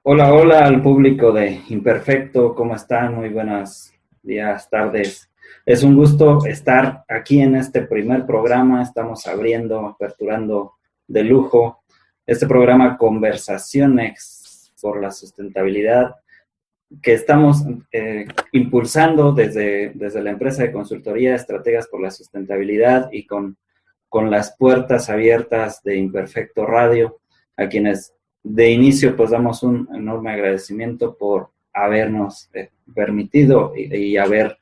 Hola, hola al público de Imperfecto, ¿cómo están? Muy buenos días, tardes. Es un gusto estar aquí en este primer programa. Estamos aperturando de lujo este programa Conversaciones por la Sustentabilidad que estamos impulsando desde la empresa de consultoría Estrategas por la Sustentabilidad y con las puertas abiertas de Imperfecto Radio, a quienes de inicio pues damos un enorme agradecimiento por habernos permitido y haber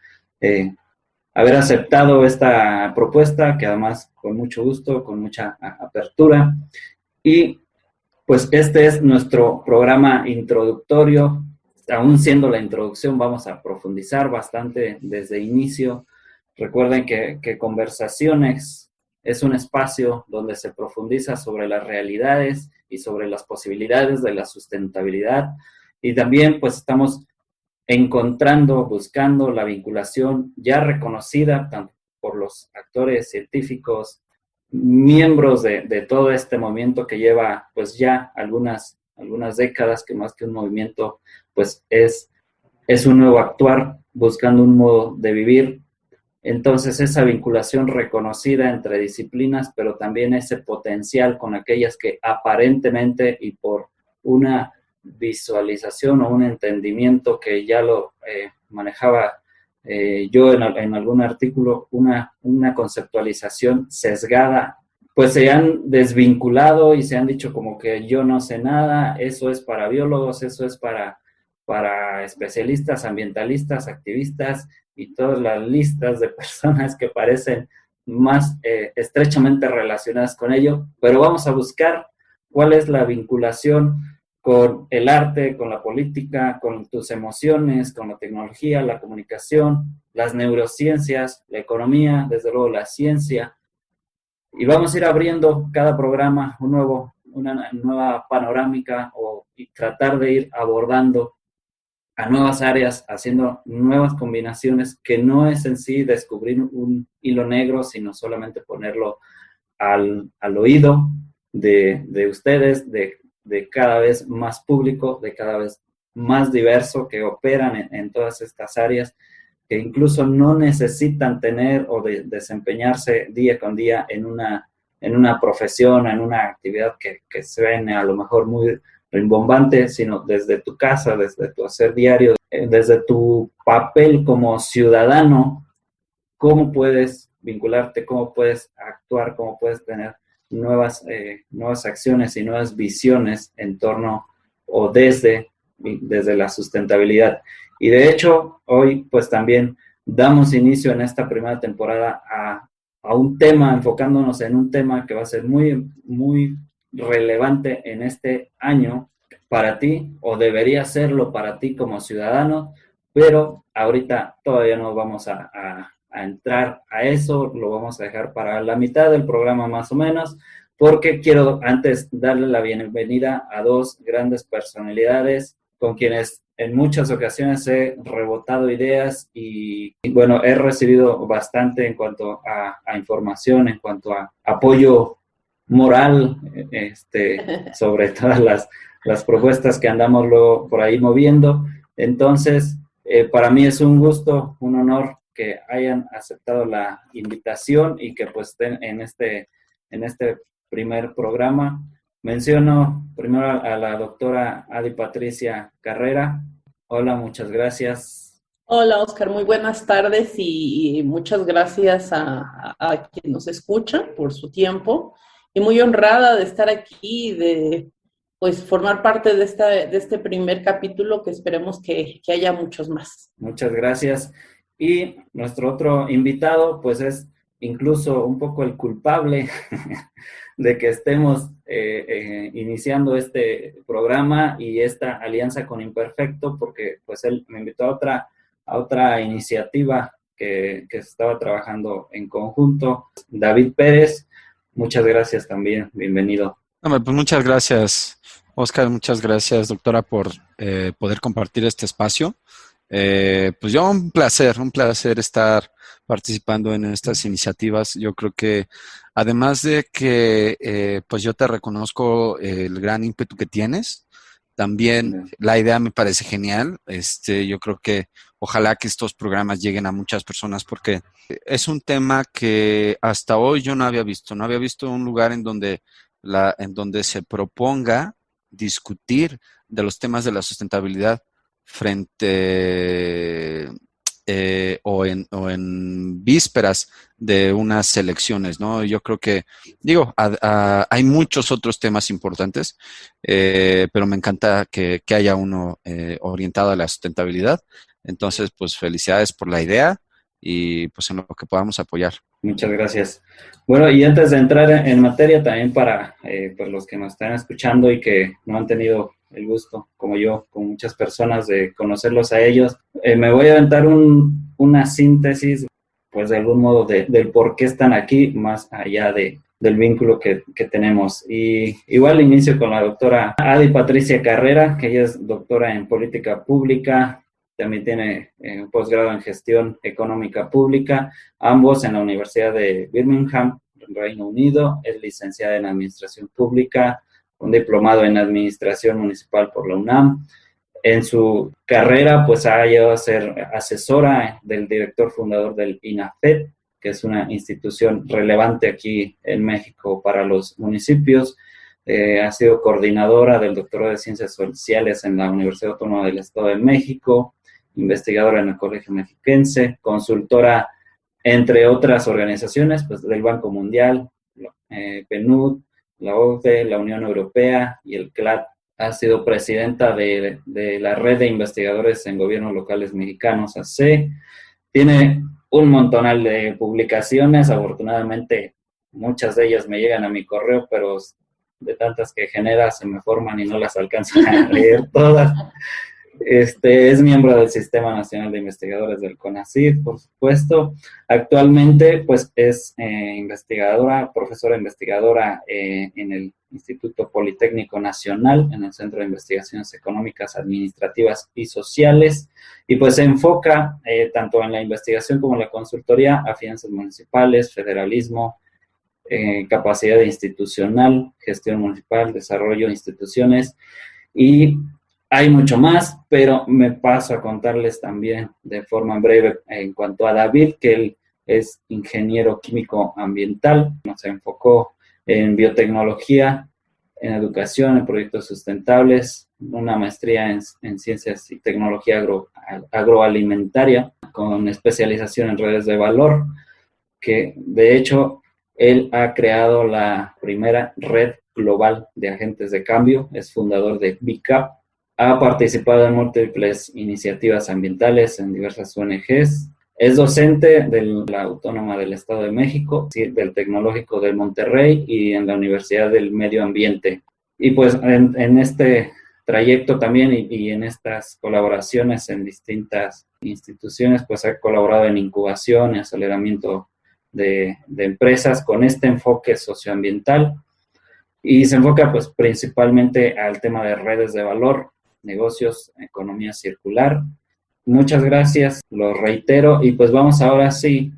aceptado esta propuesta, que además con mucho gusto, con mucha apertura. Y pues este es nuestro programa introductorio. Aún siendo la introducción, vamos a profundizar bastante desde inicio. Recuerden que Conversaciones es un espacio donde se profundiza sobre las realidades y sobre las posibilidades de la sustentabilidad. Y también pues estamos encontrando, buscando la vinculación ya reconocida tanto por los actores científicos, miembros de todo este movimiento que lleva pues ya algunas décadas, que más que un movimiento pues es un nuevo actuar buscando un modo de vivir. Entonces esa vinculación reconocida entre disciplinas, pero también ese potencial con aquellas que aparentemente y por una visualización o un entendimiento que ya lo manejaba yo en algún artículo, una conceptualización sesgada, pues se han desvinculado y se han dicho como que yo no sé nada, eso es para biólogos, eso es para especialistas, ambientalistas, activistas y todas las listas de personas que parecen más estrechamente relacionadas con ello, pero vamos a buscar cuál es la vinculación con el arte, con la política, con tus emociones, con la tecnología, la comunicación, las neurociencias, la economía, desde luego la ciencia. Y vamos a ir abriendo cada programa una nueva panorámica y tratar de ir abordando a nuevas áreas, haciendo nuevas combinaciones, que no es en sí descubrir un hilo negro, sino solamente ponerlo al oído de ustedes, de cada vez más público, de cada vez más diverso, que operan en todas estas áreas, que incluso no necesitan tener o desempeñarse día con día en una profesión, en una actividad que suene a lo mejor muy rimbombante, sino desde tu casa, desde tu hacer diario, desde tu papel como ciudadano, cómo puedes vincularte, cómo puedes actuar, cómo puedes tener nuevas acciones y nuevas visiones en torno o desde la sustentabilidad. Y de hecho, hoy pues también damos inicio en esta primera temporada a un tema, enfocándonos en un tema que va a ser muy, muy relevante en este año para ti, o debería serlo para ti como ciudadano, pero ahorita todavía no vamos a entrar a eso, lo vamos a dejar para la mitad del programa más o menos, porque quiero antes darle la bienvenida a dos grandes personalidades con quienes en muchas ocasiones he rebotado ideas y bueno, he recibido bastante en cuanto a información, en cuanto a apoyo moral, sobre todas las propuestas que andamos luego por ahí moviendo. Entonces, para mí es un gusto, un honor que hayan aceptado la invitación y que pues estén en este primer programa. Menciono primero a la doctora Adi Patricia Carrera. Hola, muchas gracias. Hola Oscar, muy buenas tardes y muchas gracias a quien nos escucha por su tiempo y muy honrada de estar aquí, de pues formar parte de este primer capítulo que esperemos que haya muchos más. Muchas gracias. Y nuestro otro invitado, pues es incluso un poco el culpable de que estemos iniciando este programa y esta alianza con Imperfecto, porque pues él me invitó a otra iniciativa que estaba trabajando en conjunto. David Pérez, muchas gracias también, bienvenido. Hombre, pues muchas gracias, Oscar, muchas gracias, doctora, por poder compartir este espacio. Pues yo un placer estar participando en estas iniciativas. Yo creo que además de que pues yo te reconozco el gran ímpetu que tienes, También la idea me parece genial. Yo creo que ojalá que estos programas lleguen a muchas personas porque es un tema que hasta hoy yo no había visto. No había visto un lugar en donde se proponga discutir de los temas de la sustentabilidad frente o en vísperas de unas elecciones, ¿no? Yo creo que, hay muchos otros temas importantes, pero me encanta que haya uno orientado a la sustentabilidad. Entonces, pues felicidades por la idea y pues en lo que podamos apoyar. Muchas gracias. Bueno, y antes de entrar en materia, también para pues los que nos están escuchando y que no han tenido el gusto, como yo, con muchas personas, de conocerlos a ellos, me voy a aventar una síntesis, pues de algún modo, del por qué están aquí, más allá del vínculo que tenemos. Y igual inicio con la doctora Adi Patricia Carrera, que ella es doctora en política pública, también tiene un posgrado en gestión económica pública, ambos en la Universidad de Birmingham, Reino Unido. Es licenciada en administración pública, un diplomado en administración municipal por la UNAM. En su carrera, pues ha llegado a ser asesora del director fundador del INAFED, que es una institución relevante aquí en México para los municipios. Ha sido coordinadora del doctorado de Ciencias Sociales en la Universidad Autónoma del Estado de México, investigadora en el Colegio Mexiquense, consultora, entre otras organizaciones, pues del Banco Mundial, PNUD, la OCDE, la Unión Europea y el CLAD. Ha sido presidenta de la Red de Investigadores en Gobiernos Locales Mexicanos, AC. Tiene un montonal de publicaciones, afortunadamente muchas de ellas me llegan a mi correo, pero de tantas que genera se me forman y no las alcanzo a leer todas. Es miembro del Sistema Nacional de Investigadores del CONACYT, por supuesto. Actualmente, pues, es profesora investigadora en el Instituto Politécnico Nacional, en el Centro de Investigaciones Económicas, Administrativas y Sociales, y pues se enfoca tanto en la investigación como en la consultoría a finanzas municipales, federalismo, capacidad institucional, gestión municipal, desarrollo de instituciones, y hay mucho más, pero me paso a contarles también de forma breve en cuanto a David, que él es ingeniero químico ambiental, se enfocó en biotecnología, en educación, en proyectos sustentables, una maestría en ciencias y tecnología agroalimentaria, con especialización en redes de valor, que de hecho él ha creado la primera red global de agentes de cambio, es fundador de BICAP. Ha participado en múltiples iniciativas ambientales en diversas ONGs. Es docente de la Autónoma del Estado de México, del Tecnológico de Monterrey y en la Universidad del Medio Ambiente. Y pues en este trayecto también y en estas colaboraciones en distintas instituciones, pues ha colaborado en incubación y aceleramiento de empresas con este enfoque socioambiental. Y se enfoca pues principalmente al tema de redes de valor, negocios, economía circular. Muchas gracias, lo reitero, y pues vamos ahora sí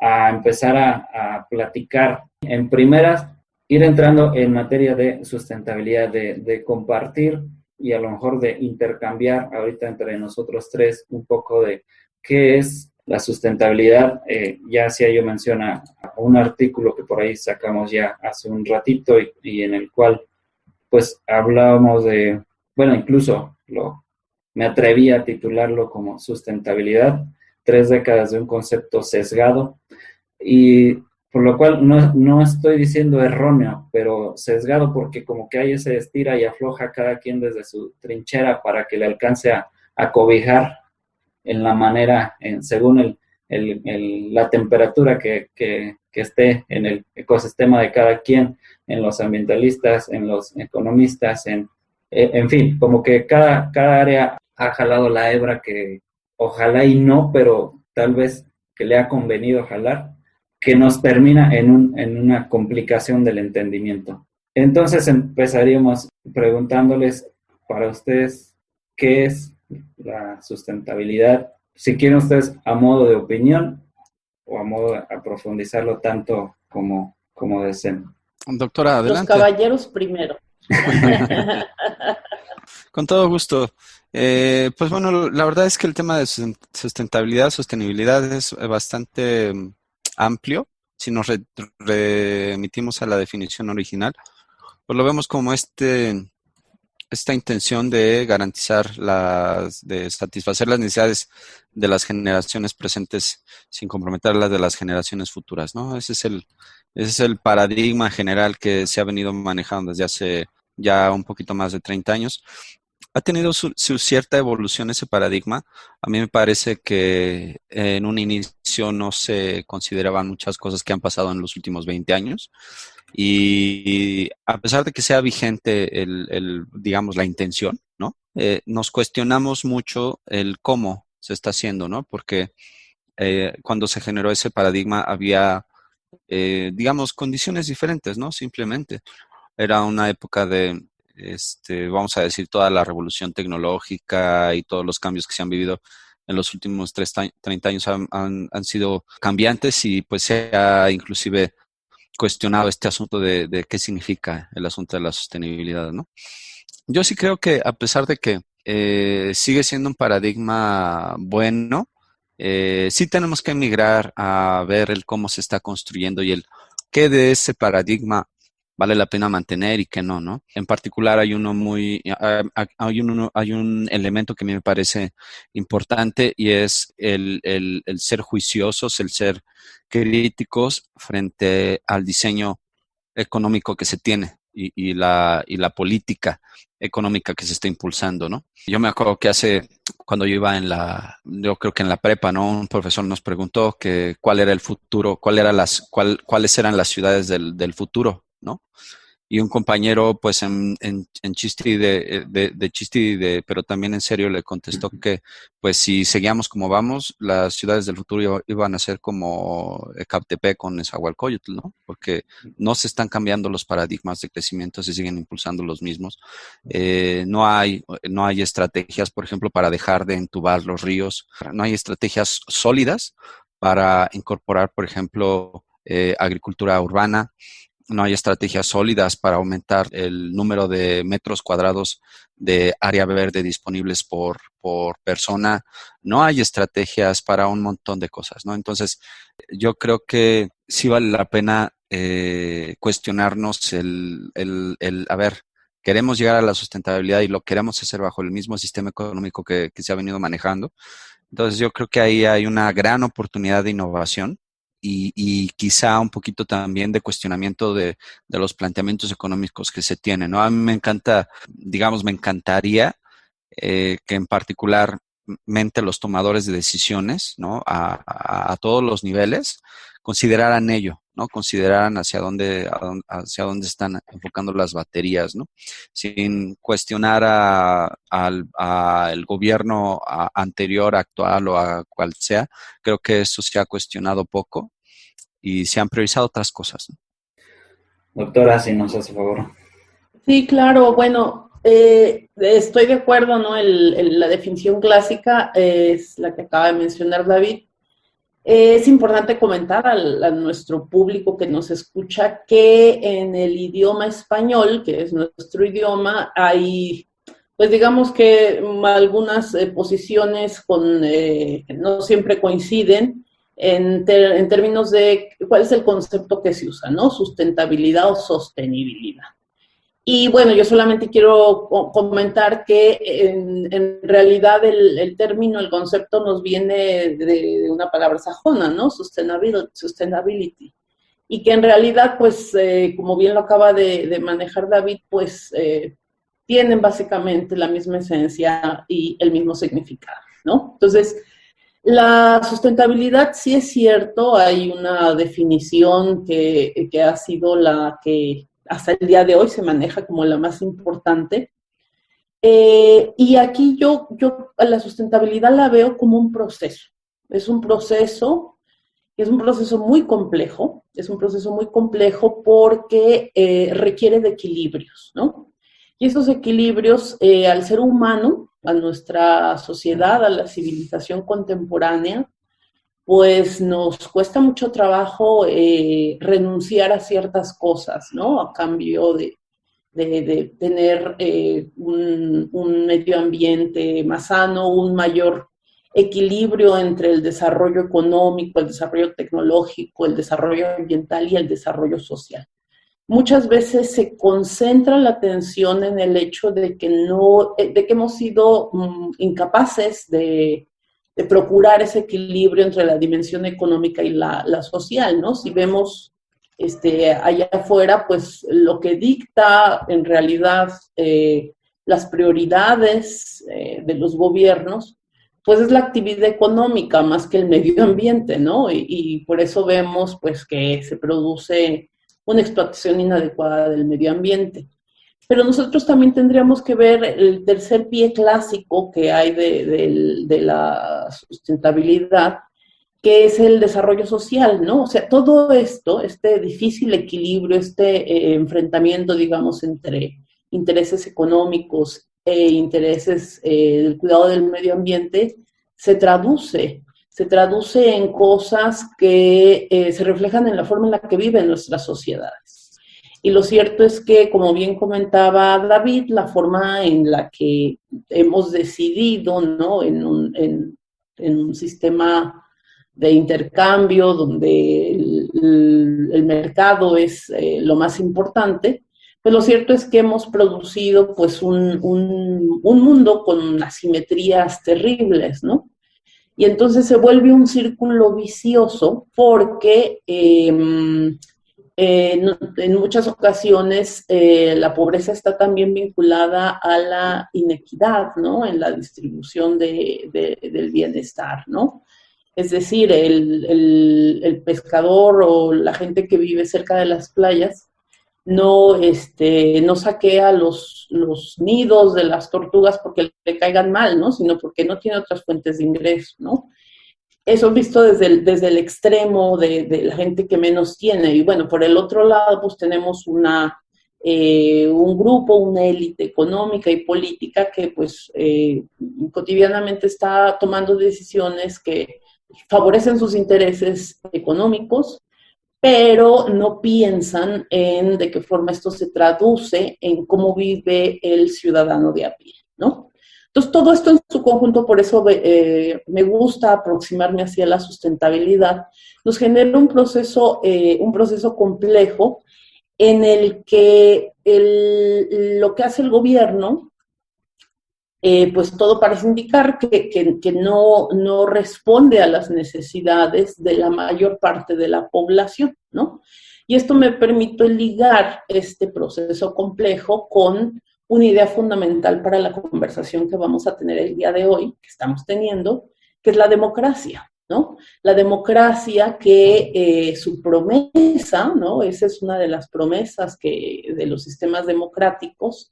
a empezar a platicar. En primeras, ir entrando en materia de sustentabilidad, de compartir y a lo mejor de intercambiar ahorita entre nosotros tres un poco de qué es la sustentabilidad. Ya hacía yo mención a un artículo que por ahí sacamos ya hace un ratito y en el cual pues hablábamos de, bueno, incluso me atreví a titularlo como sustentabilidad, 3 décadas de un concepto sesgado, y por lo cual no estoy diciendo erróneo, pero sesgado porque como que hay ese estira y afloja cada quien desde su trinchera para que le alcance a cobijar en la manera, según la temperatura que esté en el ecosistema de cada quien, en los ambientalistas, en los economistas, en fin, como que cada área ha jalado la hebra que ojalá y no, pero tal vez que le ha convenido jalar, que nos termina en una complicación del entendimiento. Entonces empezaríamos preguntándoles para ustedes qué es la sustentabilidad, si quieren ustedes a modo de opinión o a modo de profundizarlo tanto como deseen. Doctora, adelante. Los caballeros primero. Con todo gusto. Pues bueno, la verdad es que el tema de sustentabilidad, sostenibilidad es bastante amplio. Si nos remitimos a la definición original, pues lo vemos como esta intención de garantizar de satisfacer las necesidades de las generaciones presentes sin comprometer las de las generaciones futuras, ¿no? Ese es el paradigma general que se ha venido manejando desde hace ya un poquito más de 30 años. Ha tenido su cierta evolución ese paradigma. A mí me parece que en un inicio no se consideraban muchas cosas que han pasado en los últimos 20 años. Y a pesar de que sea vigente digamos, la intención, ¿no? Nos cuestionamos mucho el cómo se está haciendo, ¿no? Porque cuando se generó ese paradigma había, digamos, condiciones diferentes, ¿no? Simplemente era una época de, vamos a decir, toda la revolución tecnológica y todos los cambios que se han vivido en los últimos 30 años han sido cambiantes y pues se ha inclusive cuestionado este asunto de qué significa el asunto de la sostenibilidad, ¿no? Yo sí creo que a pesar de que sigue siendo un paradigma bueno, sí tenemos que emigrar a ver el cómo se está construyendo y el qué de ese paradigma vale la pena mantener y qué no, ¿no? En particular hay un elemento que a mí me parece importante y es el ser juiciosos, el ser críticos frente al diseño económico que se tiene y la política económica que se está impulsando, ¿no? Yo me acuerdo que cuando yo iba yo creo que en la prepa, ¿no? Un profesor nos preguntó que cuál era el futuro, cuáles eran las ciudades del futuro, ¿no? Y un compañero, pues en chiste de chiste pero también en serio le contestó que, pues si seguíamos como vamos, las ciudades del futuro iban a ser como Ecatepec con Nezahualcóyotl, ¿no? Porque no se están cambiando los paradigmas de crecimiento, se siguen impulsando los mismos. No hay estrategias, por ejemplo, para dejar de entubar los ríos. No hay estrategias sólidas para incorporar, por ejemplo, agricultura urbana. No hay estrategias sólidas para aumentar el número de metros cuadrados de área verde disponibles por persona. No hay estrategias para un montón de cosas, ¿no? Entonces, yo creo que sí vale la pena cuestionarnos a ver, queremos llegar a la sustentabilidad y lo queremos hacer bajo el mismo sistema económico que se ha venido manejando. Entonces, yo creo que ahí hay una gran oportunidad de innovación y quizá un poquito también de cuestionamiento de los planteamientos económicos que se tienen, ¿no? A mí me encanta, digamos, me encantaría que en particularmente los tomadores de decisiones, ¿no? A todos los niveles, consideraran ello, ¿no? Consideraran hacia dónde están enfocando las baterías, ¿no? Sin cuestionar al gobierno anterior, actual o a cual sea. Creo que eso se ha cuestionado poco y se han priorizado otras cosas, ¿no? Doctora, si nos hace favor. Sí, claro, bueno, estoy de acuerdo, ¿no? La definición clásica es la que acaba de mencionar David. Es importante comentar a nuestro público que nos escucha que en el idioma español, que es nuestro idioma, hay, pues digamos que algunas posiciones que no siempre coinciden en términos de cuál es el concepto que se usa, ¿no? Sustentabilidad o sostenibilidad. Y bueno, yo solamente quiero comentar que en realidad el término, el concepto nos viene de una palabra sajona, ¿no? Sustainability. Y que en realidad, pues, como bien lo acaba de manejar David, pues tienen básicamente la misma esencia y el mismo significado, ¿no? Entonces, la sustentabilidad sí es cierto, hay una definición que ha sido la que hasta el día de hoy se maneja como la más importante. Y aquí yo la sustentabilidad la veo como un proceso. Es un proceso muy complejo, porque requiere de equilibrios, ¿no? Y esos equilibrios al ser humano, a nuestra sociedad, a la civilización contemporánea, pues nos cuesta mucho trabajo renunciar a ciertas cosas, ¿no? A cambio de tener un medio ambiente más sano, un mayor equilibrio entre el desarrollo económico, el desarrollo tecnológico, el desarrollo ambiental y el desarrollo social. Muchas veces se concentra la atención en el hecho de que hemos sido incapaces de procurar ese equilibrio entre la dimensión económica y la social, ¿no? Si vemos allá afuera, pues lo que dicta en realidad las prioridades de los gobiernos, pues es la actividad económica más que el medio ambiente, ¿no? Y por eso vemos, pues, que se produce una explotación inadecuada del medio ambiente. Pero nosotros también tendríamos que ver el tercer pie clásico que hay de la sustentabilidad, que es el desarrollo social, ¿no? O sea, todo esto, este difícil equilibrio, enfrentamiento, digamos, entre intereses económicos e intereses del cuidado del medio ambiente, se traduce en cosas que se reflejan en la forma en la que viven nuestras sociedades. Y lo cierto es que, como bien comentaba David, la forma en la que hemos decidido, ¿no?, en un sistema de intercambio donde el mercado es lo más importante, pues lo cierto es que hemos producido pues un mundo con asimetrías terribles, ¿no? Y entonces se vuelve un círculo vicioso porque en muchas ocasiones la pobreza está también vinculada a la inequidad, ¿no?, en la distribución del bienestar, ¿no? Es decir, el pescador o la gente que vive cerca de las playas no saquea los nidos de las tortugas porque le caigan mal, ¿no?, sino porque no tiene otras fuentes de ingreso, ¿no? Eso visto desde el extremo de la gente que menos tiene. Y bueno, por el otro lado, pues tenemos un grupo, una élite económica y política que pues cotidianamente está tomando decisiones que favorecen sus intereses económicos, pero no piensan en de qué forma esto se traduce en cómo vive el ciudadano de a pie, ¿no? Entonces, todo esto en su conjunto, por eso me gusta aproximarme hacia la sustentabilidad, nos genera un proceso complejo en el que lo que hace el gobierno, pues todo parece indicar que no responde a las necesidades de la mayor parte de la población, ¿no? Y esto me permite ligar este proceso complejo con una idea fundamental para la conversación que vamos a tener el día de hoy, que estamos teniendo, que es la democracia, ¿no? La democracia que su promesa, ¿no?, esa es una de las promesas de los sistemas democráticos,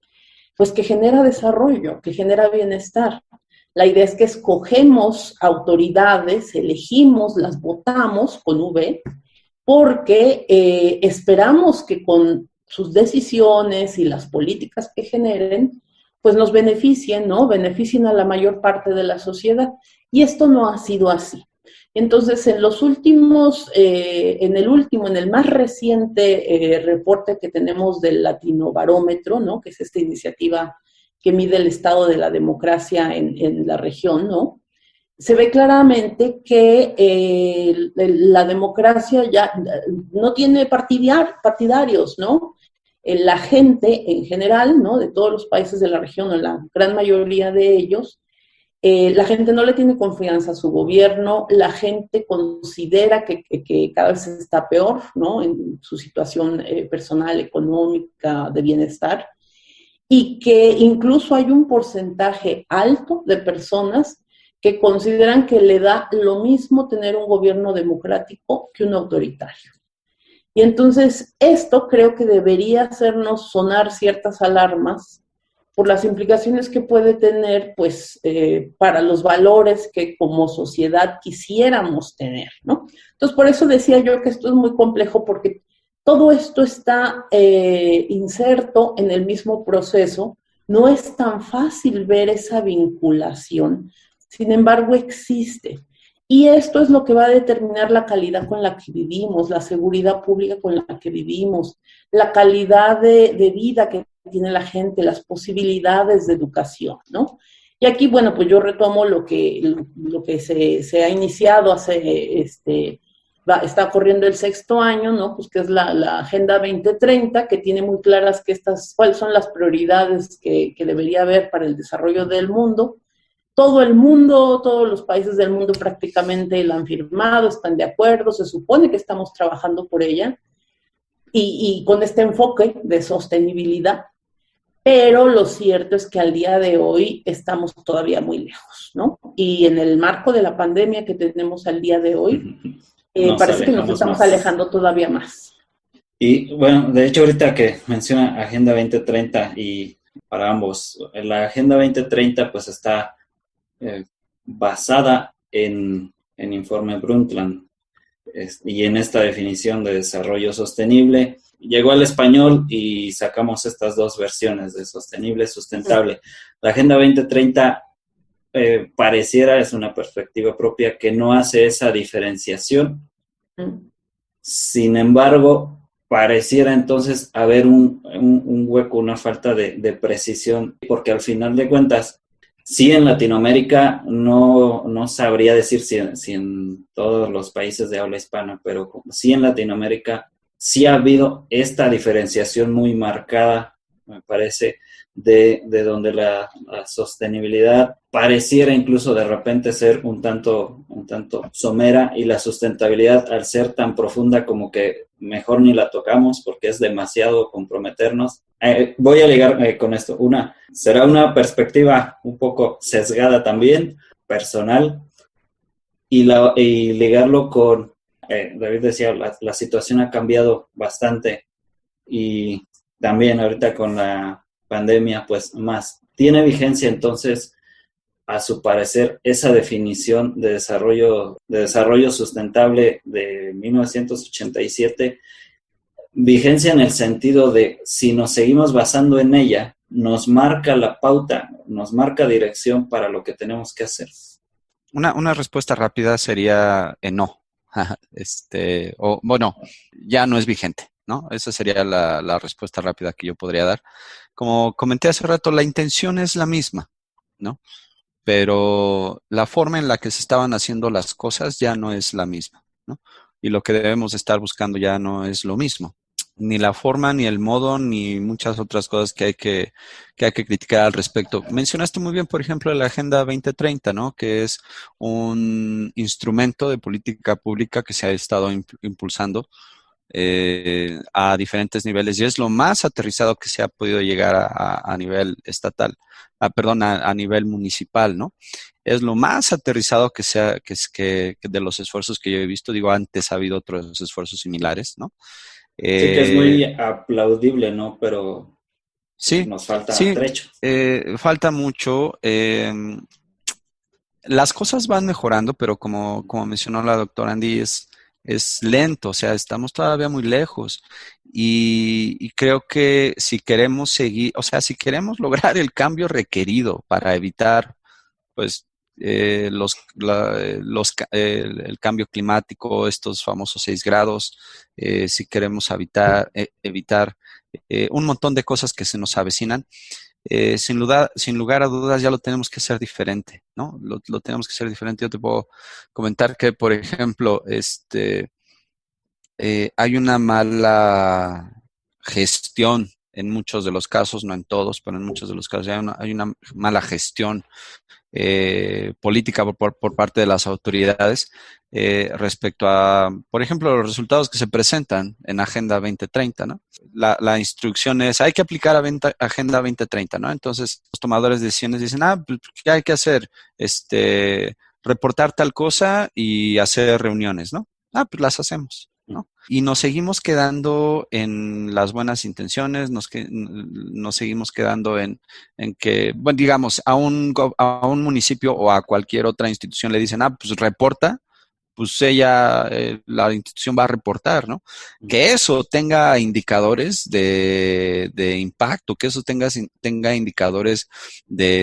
pues que genera desarrollo, que genera bienestar. La idea es que escogemos autoridades, elegimos, las votamos con V, porque esperamos que con sus decisiones y las políticas que generen, pues nos beneficien, ¿no? Beneficien a la mayor parte de la sociedad. Y esto no ha sido así. Entonces, en el más reciente reporte que tenemos del Latinobarómetro, ¿no?, que es esta iniciativa que mide el estado de la democracia en la región, ¿no?, se ve claramente que la democracia ya no tiene partidarios, ¿no? La gente en general, ¿no?, de todos los países de la región, o la gran mayoría de ellos, la gente no le tiene confianza a su gobierno, la gente considera que cada vez está peor, ¿no?, en su situación personal, económica, de bienestar, y que incluso hay un porcentaje alto de personas que consideran que le da lo mismo tener un gobierno democrático que un autoritario. Y entonces esto creo que debería hacernos sonar ciertas alarmas por las implicaciones que puede tener, pues, para los valores que como sociedad quisiéramos tener, ¿no? Entonces, por eso decía yo que esto es muy complejo, porque todo esto está inserto en el mismo proceso. No es tan fácil ver esa vinculación, sin embargo, existe. Y esto es lo que va a determinar la calidad con la que vivimos, la seguridad pública con la que vivimos, la calidad de vida que tiene la gente, las posibilidades de educación, ¿no? Y aquí, bueno, pues yo retomo lo que se ha iniciado hace, está corriendo el 6º año, ¿no? Pues que es la Agenda 2030, que tiene muy claras cuáles son las prioridades que debería haber para el desarrollo del mundo. Todo el mundo, todos los países del mundo prácticamente la han firmado, están de acuerdo, se supone que estamos trabajando por ella, y con este enfoque de sostenibilidad. Pero lo cierto es que al día de hoy estamos todavía muy lejos, ¿no? Y en el marco de la pandemia que tenemos al día de hoy, parece que nos estamos alejando todavía más. Y bueno, de hecho ahorita que menciona Agenda 2030 y para ambos, la Agenda 2030 pues está basada en Informe Brundtland y en esta definición de desarrollo sostenible. Llegó al español y sacamos estas dos versiones de sostenible y sustentable. La Agenda 2030 pareciera, es una perspectiva propia, que no hace esa diferenciación. Sin embargo, pareciera entonces haber un hueco, una falta de precisión, porque al final de cuentas, sí en Latinoamérica, no sabría decir si en todos los países de habla hispana, pero sí en Latinoamérica, sí ha habido esta diferenciación muy marcada, me parece, de donde la sostenibilidad pareciera incluso de repente ser un tanto somera, y la sustentabilidad, al ser tan profunda, como que mejor ni la tocamos porque es demasiado comprometernos. Voy a ligar con esto. Será una perspectiva un poco sesgada también, personal, y ligarlo con, David decía, la situación ha cambiado bastante, y también ahorita con la pandemia, pues más. ¿Tiene vigencia entonces, a su parecer, esa definición de desarrollo sustentable de 1987? Vigencia en el sentido de, si nos seguimos basando en ella, nos marca la pauta, nos marca dirección para lo que tenemos que hacer. Una respuesta rápida sería no. Bueno, ya no es vigente, ¿no? Esa sería la respuesta rápida que yo podría dar. Como comenté hace rato, la intención es la misma, ¿no? Pero la forma en la que se estaban haciendo las cosas ya no es la misma, ¿no? Y lo que debemos estar buscando ya no es lo mismo. Ni la forma, ni el modo, ni muchas otras cosas que hay que criticar al respecto. Mencionaste muy bien, por ejemplo, la Agenda 2030, ¿no? Que es un instrumento de política pública que se ha estado impulsando a diferentes niveles, y es lo más aterrizado que se ha podido llegar a nivel estatal, a nivel municipal, ¿no? Es lo más aterrizado que de los esfuerzos que yo he visto. Digo, antes ha habido otros esfuerzos similares, ¿no? Sí, que es muy aplaudible, ¿no? Pero sí, nos falta sí, trecho. Falta mucho. Las cosas van mejorando, pero como mencionó la doctora Andy, es lento, o sea, estamos todavía muy lejos. Y creo que si queremos seguir, o sea, si queremos lograr el cambio requerido para evitar, pues, el cambio climático, estos famosos 6 grados, si queremos evitar un montón de cosas que se nos avecinan, sin lugar a dudas ya lo tenemos que hacer diferente, ¿no? Lo tenemos que hacer diferente. Yo te puedo comentar que, por ejemplo, hay una mala gestión en muchos de los casos, no en todos, pero en muchos de los casos hay una mala gestión política por parte de las autoridades respecto a, por ejemplo, los resultados que se presentan en Agenda 2030, ¿no? La instrucción es, hay que aplicar Agenda 2030, ¿no? Entonces, los tomadores de decisiones dicen, pues, ¿qué hay que hacer? Reportar tal cosa y hacer reuniones, ¿no? Pues las hacemos, ¿no? Y nos seguimos quedando en las buenas intenciones, nos seguimos quedando en que, bueno, digamos, a un municipio o a cualquier otra institución le dicen, pues reporta, pues la institución va a reportar, ¿no? Que eso tenga indicadores de impacto, que eso tenga indicadores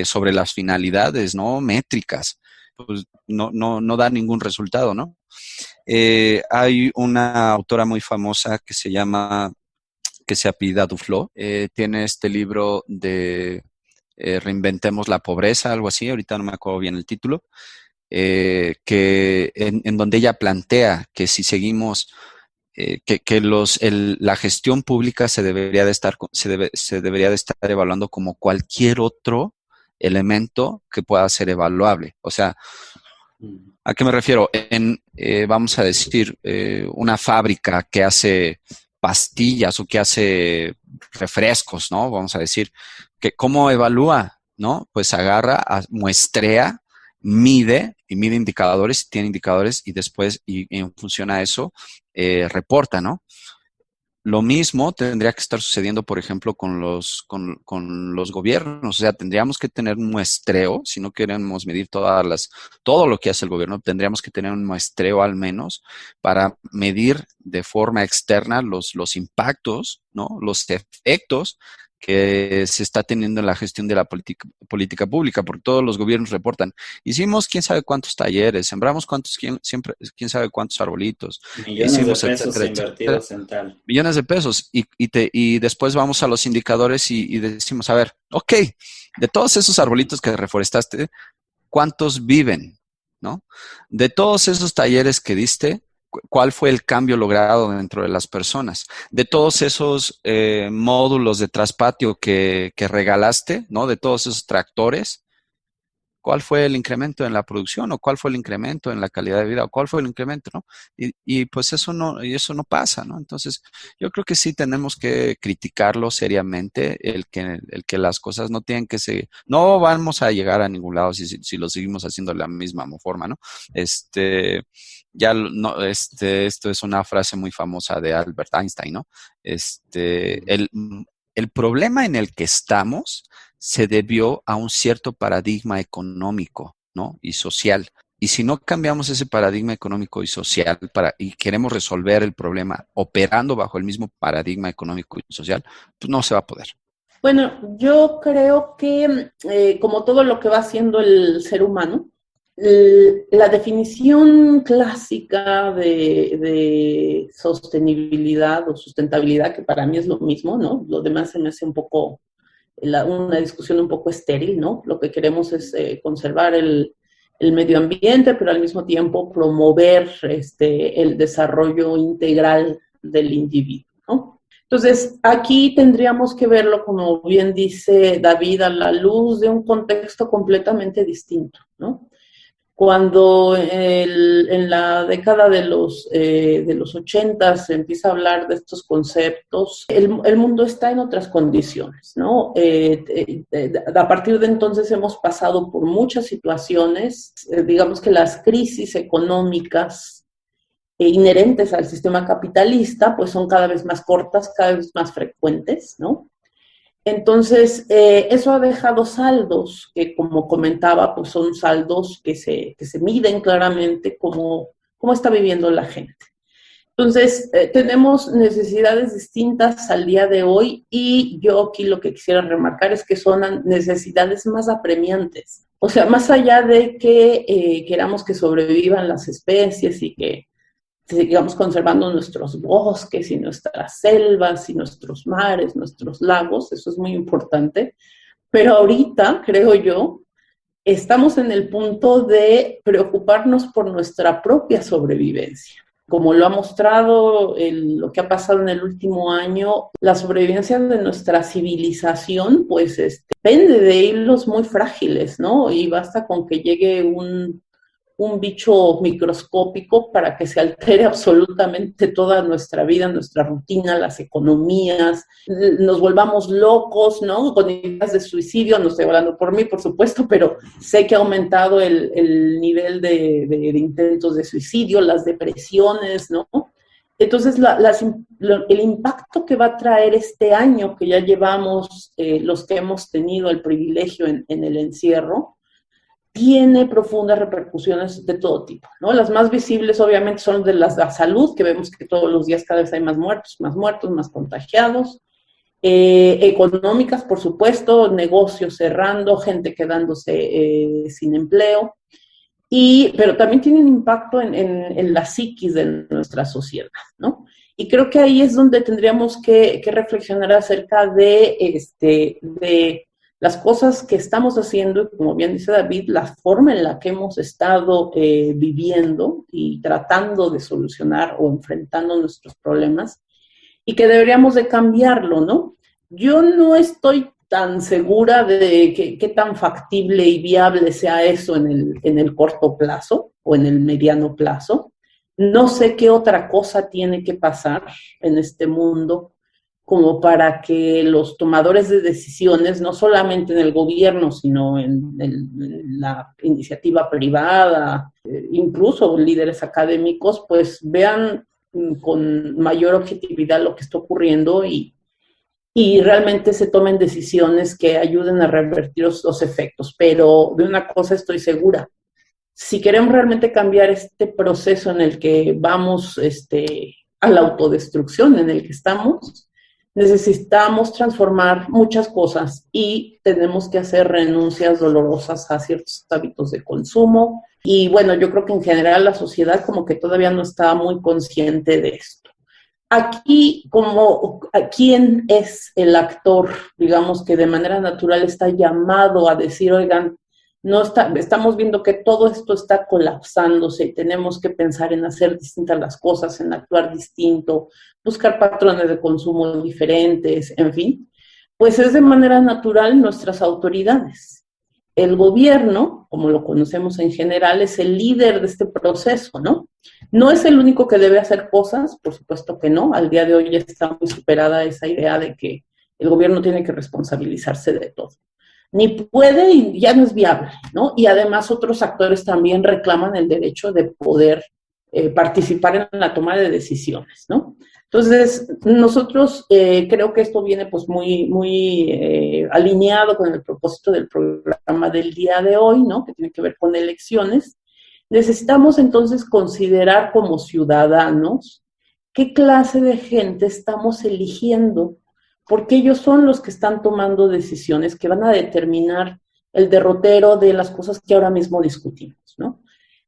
sobre las finalidades, ¿no? Métricas, pues no da ningún resultado, ¿no? Hay una autora muy famosa que se llama que se apellida Duflo. Tiene este libro de Reinventemos la pobreza, algo así, ahorita no me acuerdo bien el título, que en donde ella plantea que si seguimos, la gestión pública se debería de estar evaluando como cualquier otro elemento que pueda ser evaluable. O sea, ¿a qué me refiero? Vamos a decir, una fábrica que hace pastillas o que hace refrescos, ¿no? Vamos a decir, que ¿cómo evalúa? ¿No? Pues agarra, muestrea, mide indicadores, tiene indicadores y después, y en función a eso, reporta, ¿no? Lo mismo tendría que estar sucediendo, por ejemplo, con los gobiernos. O sea, tendríamos que tener un muestreo, si no queremos medir todo lo que hace el gobierno, tendríamos que tener un muestreo al menos para medir de forma externa los impactos, ¿no? Los efectos que se está teniendo en la gestión de la política pública, porque todos los gobiernos reportan. Hicimos quién sabe cuántos talleres, sembramos quién sabe cuántos arbolitos. Millones de pesos invertidos en tal. Millones de pesos. Y después vamos a los indicadores y decimos, a ver, ok, de todos esos arbolitos que reforestaste, ¿cuántos viven? ¿No? De todos esos talleres que diste, ¿cuál fue el cambio logrado dentro de las personas? De todos esos módulos de traspatio que regalaste, ¿no? De todos esos tractores, ¿cuál fue el incremento en la producción? ¿O cuál fue el incremento en la calidad de vida? ¿O cuál fue el incremento, no? Y pues eso no pasa, ¿no? Entonces, yo creo que sí tenemos que criticarlo seriamente, el que las cosas no tienen que ser, no vamos a llegar a ningún lado si lo seguimos haciendo de la misma forma, ¿no? Esto es una frase muy famosa de Albert Einstein, ¿no? El problema en el que estamos se debió a un cierto paradigma económico, ¿no? Y social. Y si no cambiamos ese paradigma económico y social y queremos resolver el problema operando bajo el mismo paradigma económico y social, pues no se va a poder. Bueno, yo creo que como todo lo que va haciendo el ser humano, la definición clásica de sostenibilidad o sustentabilidad, que para mí es lo mismo, ¿no? Lo demás se me hace un poco una discusión un poco estéril, ¿no? Lo que queremos es conservar el medio ambiente, pero al mismo tiempo promover el desarrollo integral del individuo, ¿no? Entonces, aquí tendríamos que verlo, como bien dice David, a la luz de un contexto completamente distinto, ¿no? Cuando en la década de los 80 se empieza a hablar de estos conceptos, el mundo está en otras condiciones, ¿no? A partir de entonces hemos pasado por muchas situaciones, digamos que las crisis económicas inherentes al sistema capitalista, pues son cada vez más cortas, cada vez más frecuentes, ¿no? Entonces, eso ha dejado saldos que, como comentaba, pues son saldos que se miden claramente cómo está viviendo la gente. Entonces, tenemos necesidades distintas al día de hoy y yo aquí lo que quisiera remarcar es que son necesidades más apremiantes. O sea, más allá de que queramos que sobrevivan las especies y que sigamos conservando nuestros bosques y nuestras selvas y nuestros mares, nuestros lagos, eso es muy importante. Pero ahorita, creo yo, estamos en el punto de preocuparnos por nuestra propia sobrevivencia. Como lo ha mostrado lo que ha pasado en el último año, la sobrevivencia de nuestra civilización, pues depende de hilos muy frágiles, ¿no? Y basta con que llegue un bicho microscópico para que se altere absolutamente toda nuestra vida, nuestra rutina, las economías, nos volvamos locos, ¿no? Con ideas de suicidio, no estoy hablando por mí, por supuesto, pero sé que ha aumentado el nivel de intentos de suicidio, las depresiones, ¿no? Entonces, el impacto que va a traer este año que ya llevamos, los que hemos tenido el privilegio en el encierro, tiene profundas repercusiones de todo tipo, ¿no? Las más visibles, obviamente, son de la salud, que vemos que todos los días cada vez hay más muertos, más contagiados. Económicas, por supuesto, negocios cerrando, gente quedándose sin empleo. Pero también tienen impacto en la psiquis de nuestra sociedad, ¿no? Y creo que ahí es donde tendríamos que reflexionar acerca de las cosas que estamos haciendo, y como bien dice David, la forma en la que hemos estado viviendo y tratando de solucionar o enfrentando nuestros problemas, y que deberíamos de cambiarlo, ¿no? Yo no estoy tan segura de qué tan factible y viable sea eso en el corto plazo o en el mediano plazo. No sé qué otra cosa tiene que pasar en este mundo como para que los tomadores de decisiones, no solamente en el gobierno, sino en la iniciativa privada, incluso líderes académicos, pues vean con mayor objetividad lo que está ocurriendo y realmente se tomen decisiones que ayuden a revertir los efectos. Pero de una cosa estoy segura: si queremos realmente cambiar este proceso en el que vamos a la autodestrucción en el que estamos, necesitamos transformar muchas cosas y tenemos que hacer renuncias dolorosas a ciertos hábitos de consumo. Y bueno, yo creo que en general la sociedad como que todavía no está muy consciente de esto. Aquí, ¿quién es el actor, digamos, que de manera natural está llamado a decir, oigan, estamos viendo que todo esto está colapsándose y tenemos que pensar en hacer distintas las cosas, en actuar distinto, buscar patrones de consumo diferentes, en fin? Pues es de manera natural nuestras autoridades. El gobierno, como lo conocemos en general, es el líder de este proceso, ¿no? No es el único que debe hacer cosas, por supuesto que no. Al día de hoy ya está muy superada esa idea de que el gobierno tiene que responsabilizarse de todo. Ni puede y ya no es viable, ¿no? Y además otros actores también reclaman el derecho de poder participar en la toma de decisiones, ¿no? Entonces, nosotros creo que esto viene pues muy alineado con el propósito del programa del día de hoy, ¿no? Que tiene que ver con elecciones. Necesitamos entonces considerar como ciudadanos qué clase de gente estamos eligiendo, porque ellos son los que están tomando decisiones que van a determinar el derrotero de las cosas que ahora mismo discutimos, ¿no?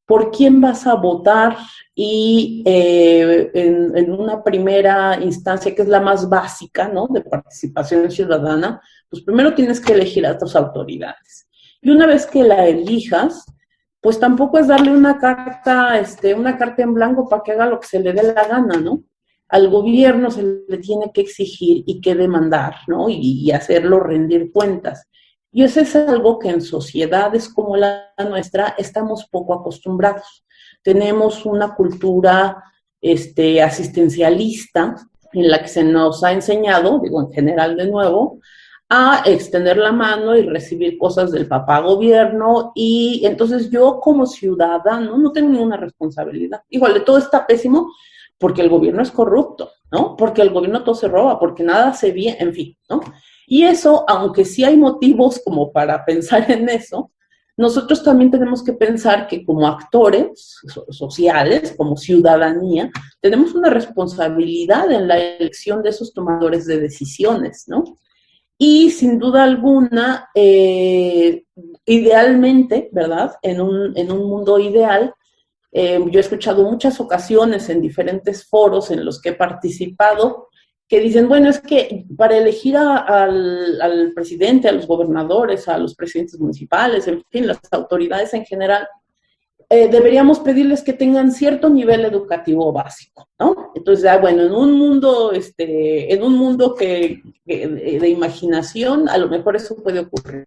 ¿Por quién vas a votar? Y en una primera instancia, que es la más básica, ¿no?, de participación ciudadana, pues primero tienes que elegir a tus autoridades. Y una vez que la elijas, pues tampoco es darle una carta en blanco para que haga lo que se le dé la gana, ¿no? Al gobierno se le tiene que exigir y que demandar, ¿no? Y hacerlo rendir cuentas. Y eso es algo que en sociedades como la nuestra estamos poco acostumbrados. Tenemos una cultura asistencialista en la que se nos ha enseñado, digo en general de nuevo, a extender la mano y recibir cosas del papá gobierno, y entonces yo como ciudadano no tengo ninguna responsabilidad. Igual de todo está pésimo porque el gobierno es corrupto, ¿no? Porque el gobierno todo se roba, porque nada se ve, en fin, ¿no? Y eso, aunque sí hay motivos como para pensar en eso, nosotros también tenemos que pensar que como actores sociales, como ciudadanía, tenemos una responsabilidad en la elección de esos tomadores de decisiones, ¿no? Y sin duda alguna, idealmente, ¿verdad? En un mundo ideal, yo he escuchado muchas ocasiones en diferentes foros en los que he participado que dicen, bueno, es que para elegir al presidente, a los gobernadores, a los presidentes municipales, en fin, las autoridades en general, deberíamos pedirles que tengan cierto nivel educativo básico, ¿no? Entonces, bueno, en un mundo de imaginación, a lo mejor eso puede ocurrir.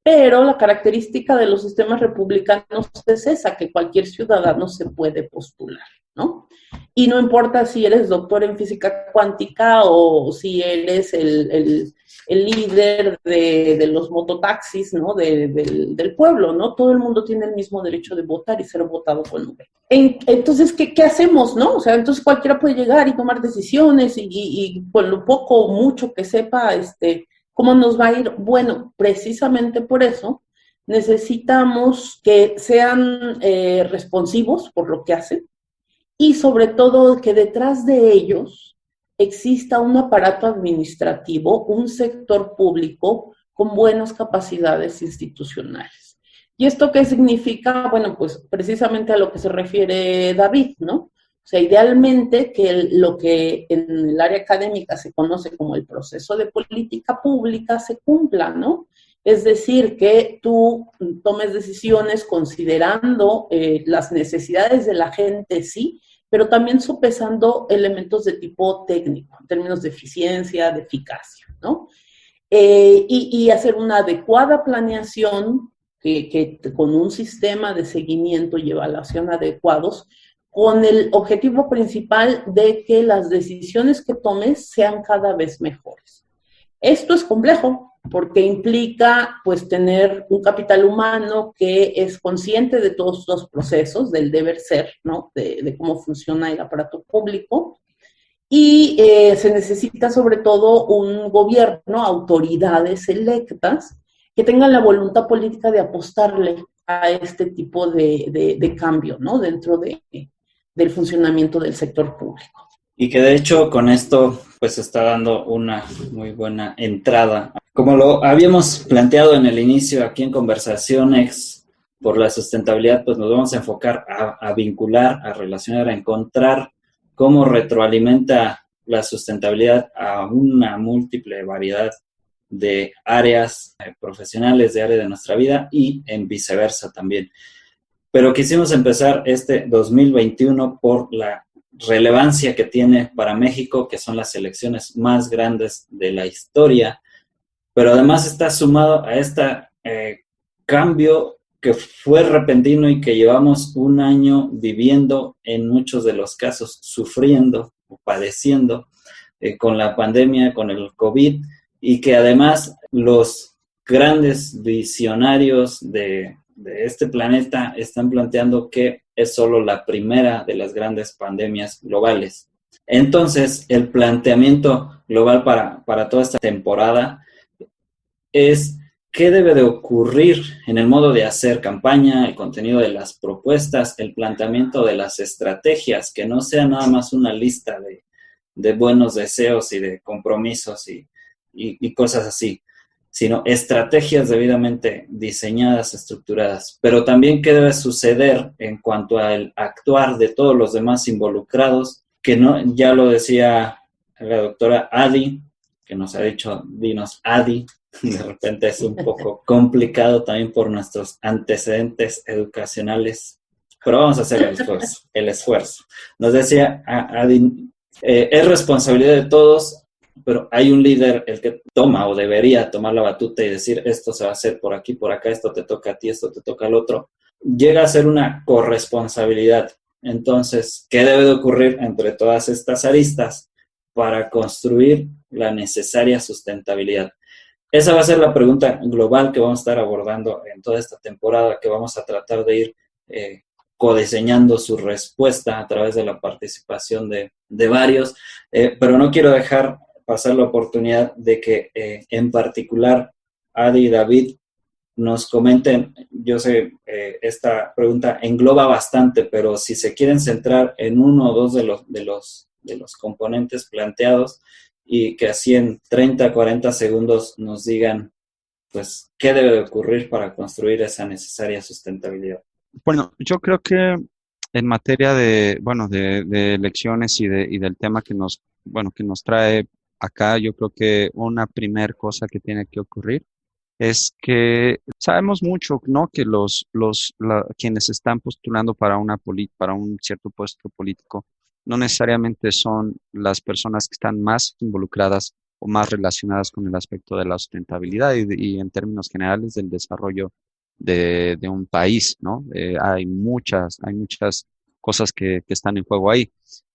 Pero la característica de los sistemas republicanos es esa, que cualquier ciudadano se puede postular, ¿no? Y no importa si eres doctor en física cuántica o si eres el líder de los mototaxis, ¿no? Del pueblo, ¿no? Todo el mundo tiene el mismo derecho de votar y ser votado con V. Entonces, ¿qué hacemos, no? O sea, entonces cualquiera puede llegar y tomar decisiones y con lo poco o mucho que sepa, ¿cómo nos va a ir? Bueno, precisamente por eso necesitamos que sean responsivos por lo que hacen y sobre todo que detrás de ellos exista un aparato administrativo, un sector público con buenas capacidades institucionales. ¿Y esto qué significa? Bueno, pues precisamente a lo que se refiere David, ¿no? O O sea, idealmente que lo que en el área académica se conoce como el proceso de política pública se cumpla, ¿no? Es decir, que tú tomes decisiones considerando las necesidades de la gente, sí, pero también sopesando elementos de tipo técnico, en términos de eficiencia, de eficacia, ¿no? Y hacer una adecuada planeación que con un sistema de seguimiento y evaluación adecuados, con el objetivo principal de que las decisiones que tomes sean cada vez mejores. Esto es complejo porque implica pues tener un capital humano que es consciente de todos los procesos, del deber ser, ¿no? De cómo funciona el aparato público, y se necesita sobre todo un gobierno, autoridades electas, que tengan la voluntad política de apostarle a este tipo de cambio, ¿no? Dentro del funcionamiento del sector público. Y que de hecho con esto pues está dando una muy buena entrada. Como lo habíamos planteado en el inicio aquí en Conversaciones por la Sustentabilidad, pues nos vamos a enfocar a vincular, a relacionar, a encontrar cómo retroalimenta la sustentabilidad a una múltiple variedad de áreas profesionales, de áreas de nuestra vida y en viceversa también. Pero quisimos empezar este 2021 por la relevancia que tiene para México, que son las elecciones más grandes de la historia, pero además está sumado a este cambio que fue repentino y que llevamos un año viviendo, en muchos de los casos sufriendo o padeciendo con la pandemia, con el COVID, y que además los grandes visionarios de este planeta están planteando que es solo la primera de las grandes pandemias globales. Entonces, el planteamiento global para toda esta temporada es qué debe de ocurrir en el modo de hacer campaña, el contenido de las propuestas, el planteamiento de las estrategias, que no sea nada más una lista de buenos deseos y de compromisos y cosas así, sino estrategias debidamente diseñadas, estructuradas. Pero también qué debe suceder en cuanto al actuar de todos los demás involucrados, que no, ya lo decía la doctora Adi, que nos ha dicho, dinos Adi, de repente es un poco complicado también por nuestros antecedentes educacionales, pero vamos a hacer el esfuerzo. Nos decía Adi, es responsabilidad de todos, pero hay un líder el que toma o debería tomar la batuta y decir esto se va a hacer por aquí, por acá, esto te toca a ti, esto te toca al otro. Llega a ser una corresponsabilidad. Entonces, ¿qué debe de ocurrir entre todas estas aristas para construir la necesaria sustentabilidad? Esa va a ser la pregunta global que vamos a estar abordando en toda esta temporada, que vamos a tratar de ir codiseñando su respuesta a través de la participación de varios, pero no quiero dejar pasar la oportunidad de que en particular Adi y David nos comenten. Yo sé, esta pregunta engloba bastante, pero si se quieren centrar en uno o dos de los componentes planteados y que así en 30, 40 segundos nos digan, pues, qué debe de ocurrir para construir esa necesaria sustentabilidad. Bueno, yo creo que en materia de elecciones y del tema que nos trae acá, yo creo que una primer cosa que tiene que ocurrir es que sabemos mucho, ¿no? Que quienes están postulando para un cierto puesto político no necesariamente son las personas que están más involucradas o más relacionadas con el aspecto de la sustentabilidad y en términos generales del desarrollo de un país, ¿no? Hay muchas cosas que están en juego ahí,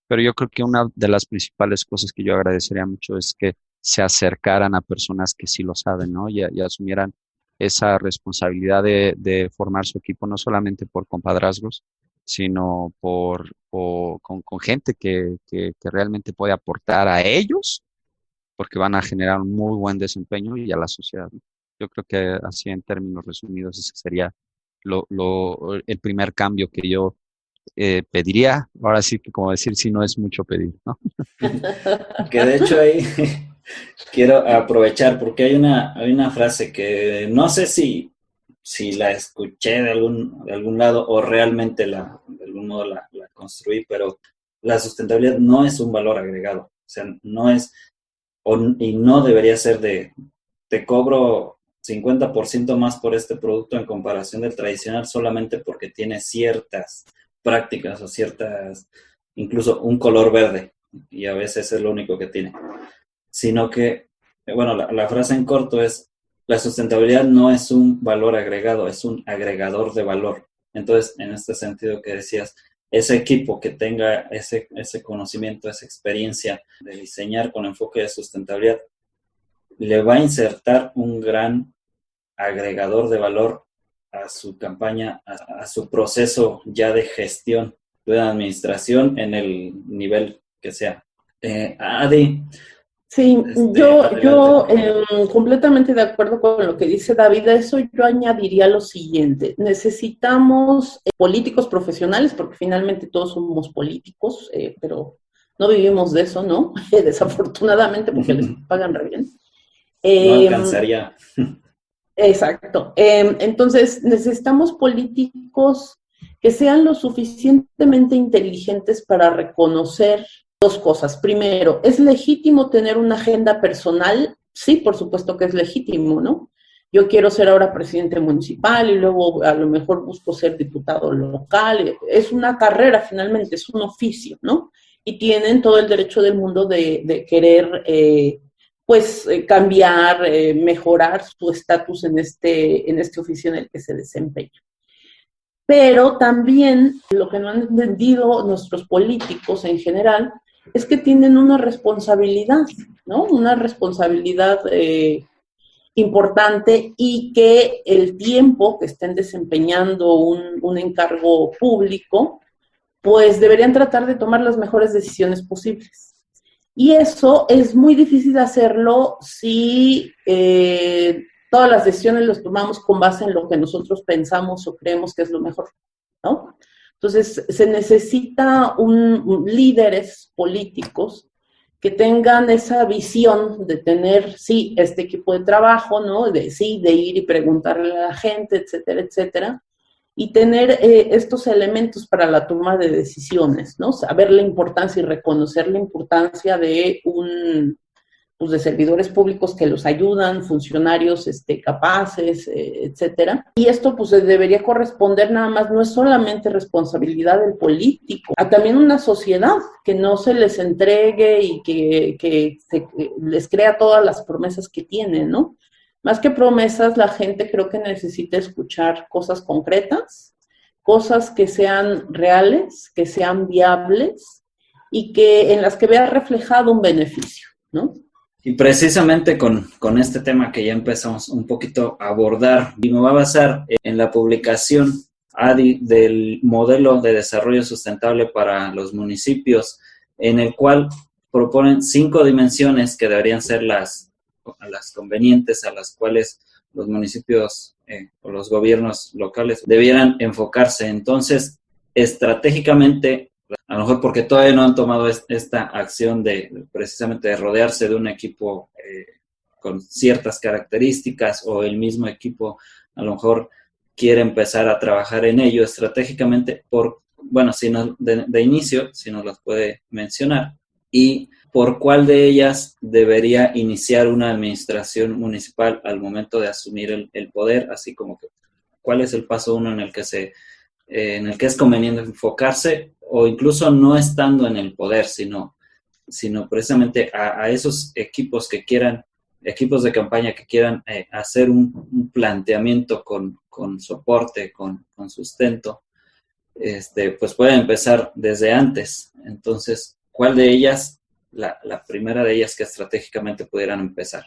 pero yo creo que una de las principales cosas que yo agradecería mucho es que se acercaran a personas que sí lo saben, ¿no? Y asumieran esa responsabilidad de formar su equipo, no solamente por compadrazgos, sino con gente que realmente puede aportar a ellos, porque van a generar un muy buen desempeño y a la sociedad, ¿no? Yo creo que así en términos resumidos ese sería el primer cambio que yo pediría. Ahora sí que como decir, si no es mucho pedir, ¿no? Que de hecho ahí quiero aprovechar porque hay una frase que no sé si la escuché de algún lado o realmente de algún modo la construí, pero la sustentabilidad no es un valor agregado. O sea, no es, y no debería ser te cobro 50% más por este producto en comparación del tradicional solamente porque tiene ciertas prácticas o ciertas, incluso un color verde, y a veces es lo único que tiene. Sino que, bueno, la frase en corto es, la sustentabilidad no es un valor agregado, es un agregador de valor. Entonces, en este sentido que decías, ese equipo que tenga ese conocimiento, esa experiencia de diseñar con enfoque de sustentabilidad, le va a insertar un gran agregador de valor a su campaña, a su proceso ya de gestión, de administración en el nivel que sea. Adi. Sí, yo completamente de acuerdo con lo que dice David. A eso yo añadiría lo siguiente. Necesitamos políticos profesionales, porque finalmente todos somos políticos, pero no vivimos de eso, ¿no? Desafortunadamente, porque les pagan re bien. No alcanzaría. Exacto. Entonces, necesitamos políticos que sean lo suficientemente inteligentes para reconocer dos cosas. Primero, ¿es legítimo tener una agenda personal? Sí, por supuesto que es legítimo, ¿no? Yo quiero ser ahora presidente municipal y luego a lo mejor busco ser diputado local. Es una carrera finalmente, es un oficio, ¿no? Y tienen todo el derecho del mundo de querer cambiar, mejorar su estatus en este oficio en el que se desempeña. Pero también lo que no han entendido nuestros políticos en general es que tienen una responsabilidad, ¿no? Una responsabilidad importante, y que el tiempo que estén desempeñando un encargo público, pues deberían tratar de tomar las mejores decisiones posibles. Y eso es muy difícil de hacerlo si todas las decisiones las tomamos con base en lo que nosotros pensamos o creemos que es lo mejor, ¿no? Entonces, se necesita líderes políticos que tengan esa visión de tener, sí, este equipo de trabajo, ¿no? De ir y preguntarle a la gente, etcétera, etcétera, y tener estos elementos para la toma de decisiones, ¿no? Saber la importancia y reconocer la importancia de de servidores públicos que los ayudan, funcionarios capaces, etcétera. Y esto pues debería corresponder nada más, no es solamente responsabilidad del político, a también una sociedad que no se les entregue y que les crea todas las promesas que tienen, ¿no? Más que promesas, la gente creo que necesita escuchar cosas concretas, cosas que sean reales, que sean viables y en las que vea reflejado un beneficio, ¿no? Y precisamente con este tema que ya empezamos un poquito a abordar, y me va a basar en la publicación, Adi, del modelo de desarrollo sustentable para los municipios, en el cual proponen 5 dimensiones que deberían ser las convenientes, a las cuales los municipios o los gobiernos locales debieran enfocarse. Entonces, estratégicamente, a lo mejor porque todavía no han tomado esta acción precisamente de rodearse de un equipo con ciertas características, o el mismo equipo a lo mejor quiere empezar a trabajar en ello estratégicamente, de inicio, si nos las puede mencionar, y por cuál de ellas debería iniciar una administración municipal al momento de asumir el poder, así como que cuál es el paso 1 en el que es conveniente enfocarse, o incluso no estando en el poder, sino precisamente a esos equipos de campaña que quieran hacer un planteamiento con soporte, con sustento, pues pueden empezar desde antes. Entonces, ¿cuál de ellas, la primera de ellas que estratégicamente pudieran empezar?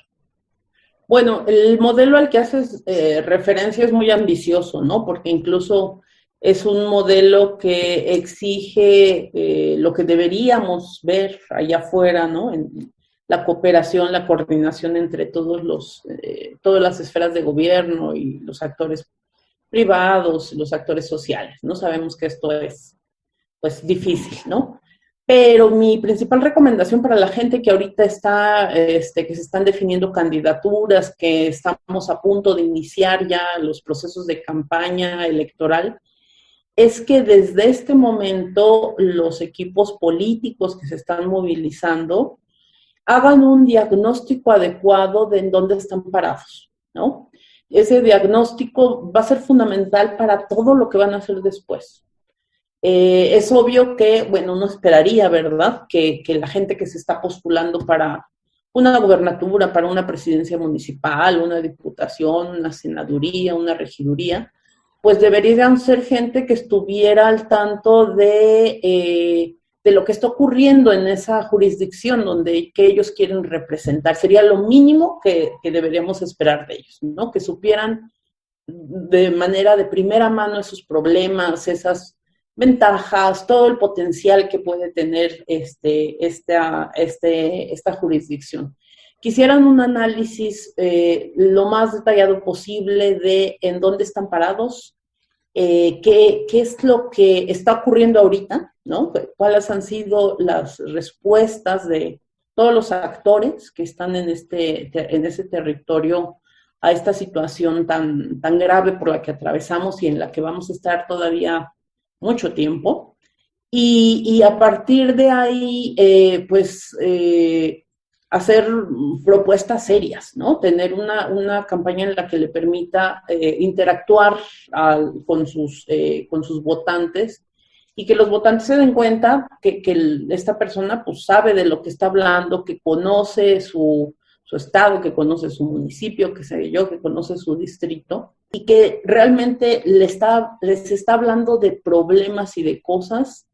Bueno, el modelo al que haces referencia es muy ambicioso, ¿no? Porque incluso es un modelo que exige lo que deberíamos ver allá afuera, ¿no? En la cooperación, la coordinación entre todas las esferas de gobierno y los actores privados, los actores sociales, ¿no? Sabemos que esto es, pues, difícil, ¿no? Pero mi principal recomendación para la gente que ahorita está, que se están definiendo candidaturas, que estamos a punto de iniciar ya los procesos de campaña electoral, es que desde este momento los equipos políticos que se están movilizando hagan un diagnóstico adecuado de en dónde están parados, ¿no? Ese diagnóstico va a ser fundamental para todo lo que van a hacer después. Es obvio que, bueno, uno esperaría, ¿verdad?, que la gente que se está postulando para una gobernatura, para una presidencia municipal, una diputación, una senaduría, una regiduría, pues deberían ser gente que estuviera al tanto de lo que está ocurriendo en esa jurisdicción que ellos quieren representar. Sería lo mínimo que deberíamos esperar de ellos, ¿no? Que supieran de manera de primera mano esos problemas, esas ventajas, todo el potencial que puede tener esta jurisdicción. Quisieran un análisis lo más detallado posible de en dónde están parados, qué es lo que está ocurriendo ahorita, ¿no? ¿Cuáles han sido las respuestas de todos los actores que están en ese territorio a esta situación tan grave por la que atravesamos y en la que vamos a estar todavía mucho tiempo? Y a partir de ahí, hacer propuestas serias, ¿no? Tener una campaña en la que le permita interactuar con sus votantes y que los votantes se den cuenta que esta persona pues sabe de lo que está hablando, que conoce su estado, que conoce su municipio, que sé yo, que conoce su distrito y que realmente les está hablando de problemas y de cosas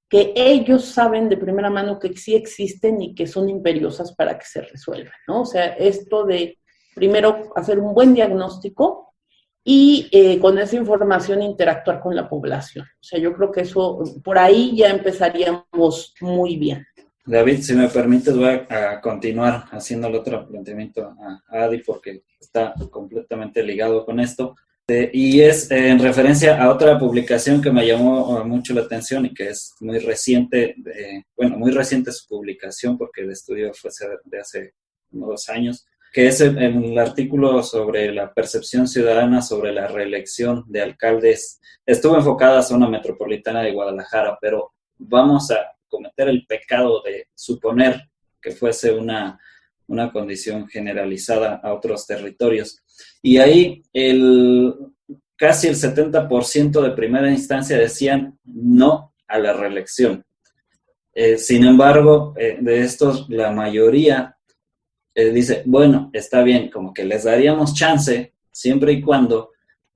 que ellos saben de primera mano que sí existen y que son imperiosas para que se resuelvan, ¿no? O sea, esto de primero hacer un buen diagnóstico y con esa información interactuar con la población. O sea, yo creo que eso, por ahí ya empezaríamos muy bien. David, si me permites, voy a continuar haciéndole otro planteamiento a Adi porque está completamente ligado con esto. Y es en referencia a otra publicación que me llamó mucho la atención y que es muy reciente, muy reciente su publicación porque el estudio fue de hace unos 2 años, que es el artículo sobre la percepción ciudadana sobre la reelección de alcaldes. Estuvo enfocada a zona metropolitana de Guadalajara, pero vamos a cometer el pecado de suponer que fuese una condición generalizada a otros territorios. Y ahí casi el 70% de primera instancia decían no a la reelección. Sin embargo, de estos, la mayoría dice, bueno, está bien, como que les daríamos chance siempre y cuando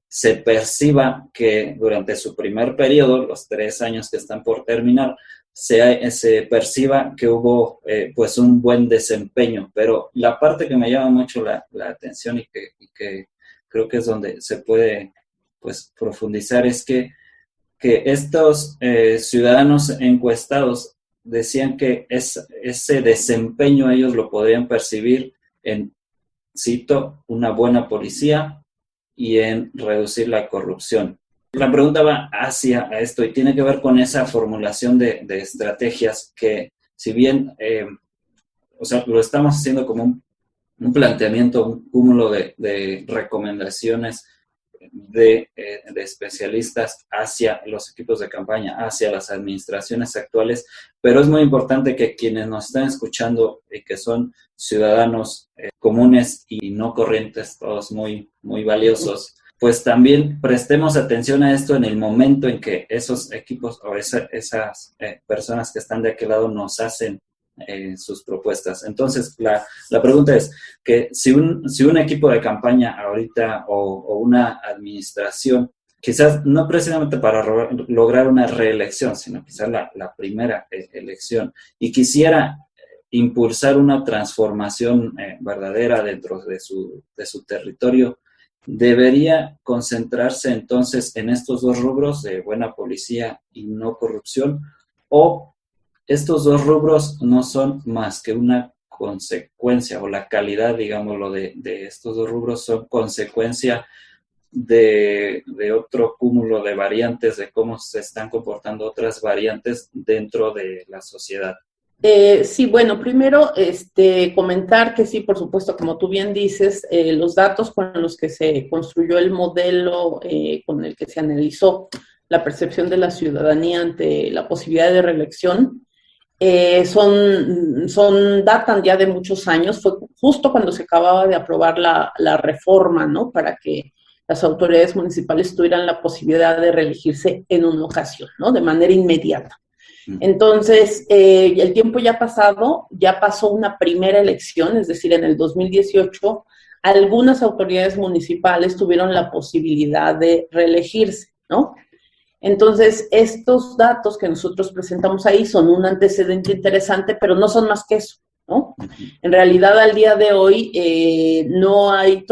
se perciba que durante su primer periodo, los 3 años que están por terminar, se perciba que hubo pues un buen desempeño. Pero la parte que me llama mucho la atención y que creo que es donde se puede pues profundizar es que estos ciudadanos encuestados decían que ese desempeño ellos lo podían percibir en, cito, una buena policía y en reducir la corrupción. La pregunta va hacia esto y tiene que ver con esa formulación de estrategias que, si bien, lo estamos haciendo como un planteamiento, un cúmulo de recomendaciones de especialistas hacia los equipos de campaña, hacia las administraciones actuales, pero es muy importante que quienes nos están escuchando y que son ciudadanos comunes y no corrientes, todos muy, muy valiosos, pues también prestemos atención a esto en el momento en que esos equipos o esas personas que están de aquel lado nos hacen sus propuestas. Entonces, la pregunta es que si un equipo de campaña ahorita o una administración, quizás no precisamente para lograr una reelección, sino quizás la primera elección, y quisiera impulsar una transformación verdadera dentro de su territorio, debería concentrarse entonces en estos 2 rubros de buena policía y no corrupción, o estos 2 rubros no son más que una consecuencia, o la calidad, digámoslo, de estos 2 rubros son consecuencia de otro cúmulo de variantes, de cómo se están comportando otras variantes dentro de la sociedad. Sí, bueno, primero comentar que sí, por supuesto, como tú bien dices, los datos con los que se construyó el modelo con el que se analizó la percepción de la ciudadanía ante la posibilidad de reelección, datan ya de muchos años. Fue justo cuando se acababa de aprobar la reforma, ¿no? Para que las autoridades municipales tuvieran la posibilidad de reelegirse en una ocasión, ¿no? De manera inmediata. Entonces, el tiempo ya pasado, ya pasó una primera elección, es decir, en el 2018, algunas autoridades municipales tuvieron la posibilidad de reelegirse, ¿no? Entonces, estos datos que nosotros presentamos ahí son un antecedente interesante, pero no son más que eso, ¿no? En realidad, al día de hoy, no hay,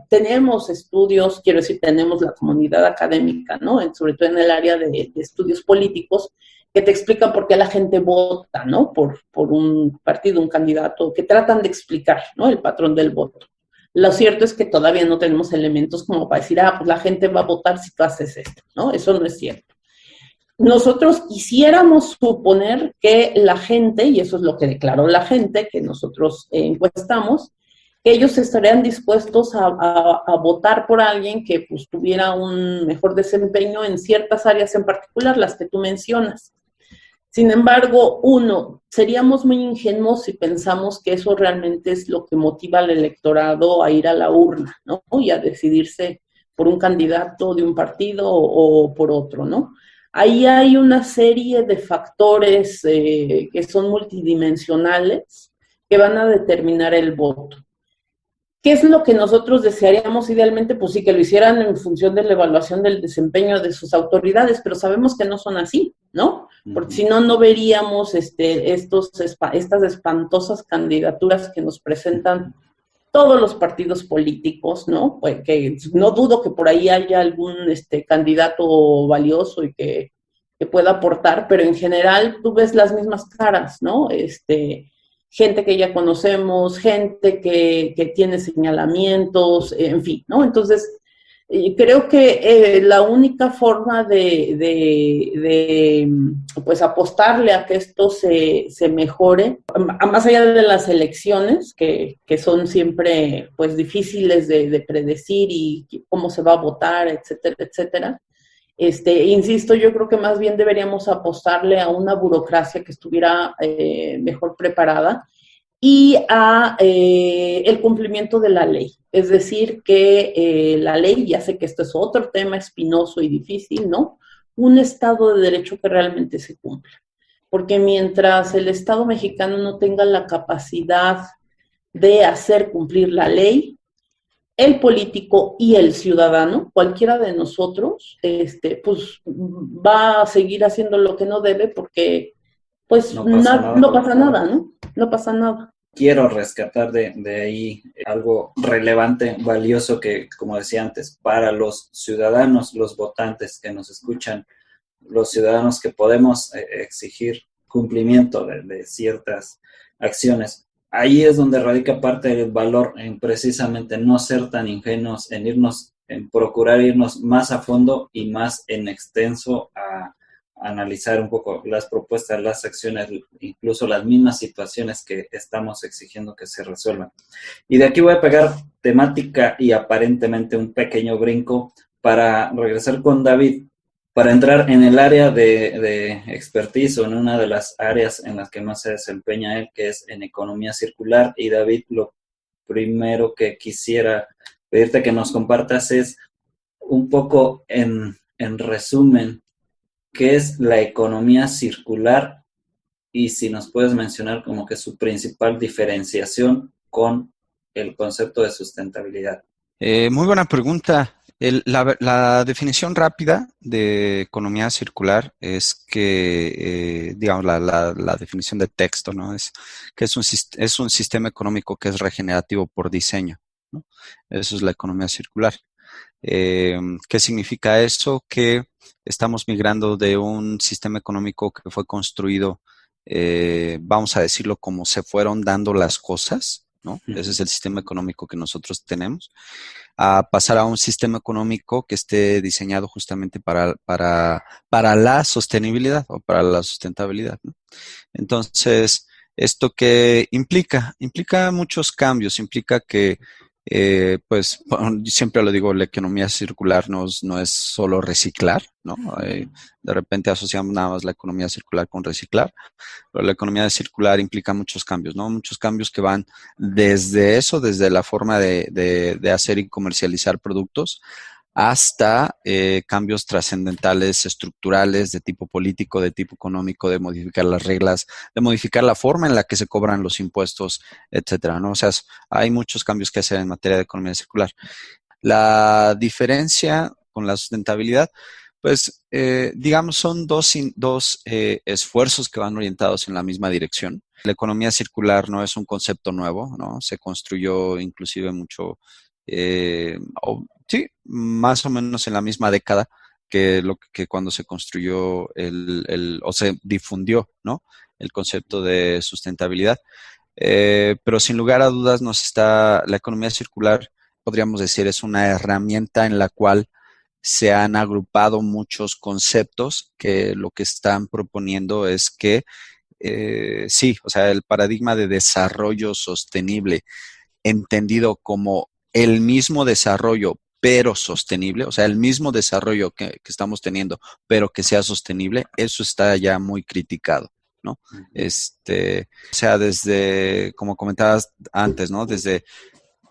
tenemos estudios, quiero decir, tenemos la comunidad académica, ¿no? Sobre todo en el área de estudios políticos, que te explican por qué la gente vota, ¿no? Por un partido, un candidato, que tratan de explicar, ¿no? El patrón del voto. Lo cierto es que todavía no tenemos elementos como para decir, pues la gente va a votar si tú haces esto, ¿no? Eso no es cierto. Nosotros quisiéramos suponer que la gente, y eso es lo que declaró la gente, que nosotros encuestamos, que ellos estarían dispuestos a votar por alguien que pues tuviera un mejor desempeño en ciertas áreas en particular, las que tú mencionas. Sin embargo, seríamos muy ingenuos si pensamos que eso realmente es lo que motiva al electorado a ir a la urna, ¿no? Y a decidirse por un candidato de un partido o por otro, ¿no? Ahí hay una serie de factores que son multidimensionales que van a determinar el voto. ¿Qué es lo que nosotros desearíamos idealmente? Pues sí, que lo hicieran en función de la evaluación del desempeño de sus autoridades, pero sabemos que no son así, ¿no? Porque si no, no veríamos estas espantosas candidaturas que nos presentan todos los partidos políticos, ¿no? Pues que no dudo que por ahí haya algún candidato valioso y que pueda aportar, pero en general tú ves las mismas caras, ¿no? Gente que ya conocemos, gente que tiene señalamientos, en fin, ¿no? Entonces, creo que la única forma de pues apostarle a que esto se mejore, más allá de las elecciones, que son siempre pues difíciles de predecir y cómo se va a votar, etcétera, etcétera. Insisto, yo creo que más bien deberíamos apostarle a una burocracia que estuviera mejor preparada y a el cumplimiento de la ley. Es decir, que la ley, ya sé que esto es otro tema espinoso y difícil, ¿no? Un Estado de Derecho que realmente se cumpla. Porque mientras el Estado mexicano no tenga la capacidad de hacer cumplir la ley, el político y el ciudadano, cualquiera de nosotros, pues va a seguir haciendo lo que no debe porque pues no pasa nada, ¿no? No pasa nada. Quiero rescatar de ahí algo relevante, valioso que, como decía antes, para los ciudadanos, los votantes que nos escuchan, los ciudadanos que podemos exigir cumplimiento de ciertas acciones. Ahí es donde radica parte del valor en precisamente no ser tan ingenuos, en procurar irnos más a fondo y más en extenso a analizar un poco las propuestas, las acciones, incluso las mismas situaciones que estamos exigiendo que se resuelvan. Y de aquí voy a pegar temática y aparentemente un pequeño brinco para regresar con David, para entrar en el área de expertise o en una de las áreas en las que más se desempeña él, que es en economía circular. Y David, lo primero que quisiera pedirte que nos compartas es un poco en resumen, ¿qué es la economía circular? Y si nos puedes mencionar como que su principal diferenciación con el concepto de sustentabilidad. Muy buena pregunta. La definición rápida de economía circular es que, digamos, la definición de texto, ¿no? Es que es un sistema económico que es regenerativo por diseño, ¿no? Eso es la economía circular. ¿Qué significa eso? Que estamos migrando de un sistema económico que fue construido, vamos a decirlo, como se fueron dando las cosas, ¿no? Ese es el sistema económico que nosotros tenemos, a pasar a un sistema económico que esté diseñado justamente para la sostenibilidad o para la sustentabilidad, ¿no? Entonces, ¿esto qué implica? Implica muchos cambios, implica que Pues siempre lo digo, la economía circular no es solo reciclar, ¿no? De repente asociamos nada más la economía circular con reciclar, pero la economía circular implica muchos cambios, ¿no? Muchos cambios que van desde eso, desde la forma de hacer y comercializar productos, hasta cambios trascendentales, estructurales, de tipo político, de tipo económico, de modificar las reglas, de modificar la forma en la que se cobran los impuestos, etcétera, ¿no? O sea, hay muchos cambios que hacer en materia de economía circular. La diferencia con la sustentabilidad, pues, digamos, son dos esfuerzos que van orientados en la misma dirección. La economía circular no es un concepto nuevo, ¿no? Se construyó inclusive mucho, sí, más o menos en la misma década que cuando se construyó o se difundió, ¿no? El concepto de sustentabilidad. Pero sin lugar a dudas la economía circular, podríamos decir, es una herramienta en la cual se han agrupado muchos conceptos que lo que están proponiendo es que sí, o sea, el paradigma de desarrollo sostenible, entendido como el mismo desarrollo, pero sostenible, o sea, el mismo desarrollo que estamos teniendo, pero que sea sostenible, eso está ya muy criticado, ¿no? O sea, desde, como comentabas antes, ¿no? Desde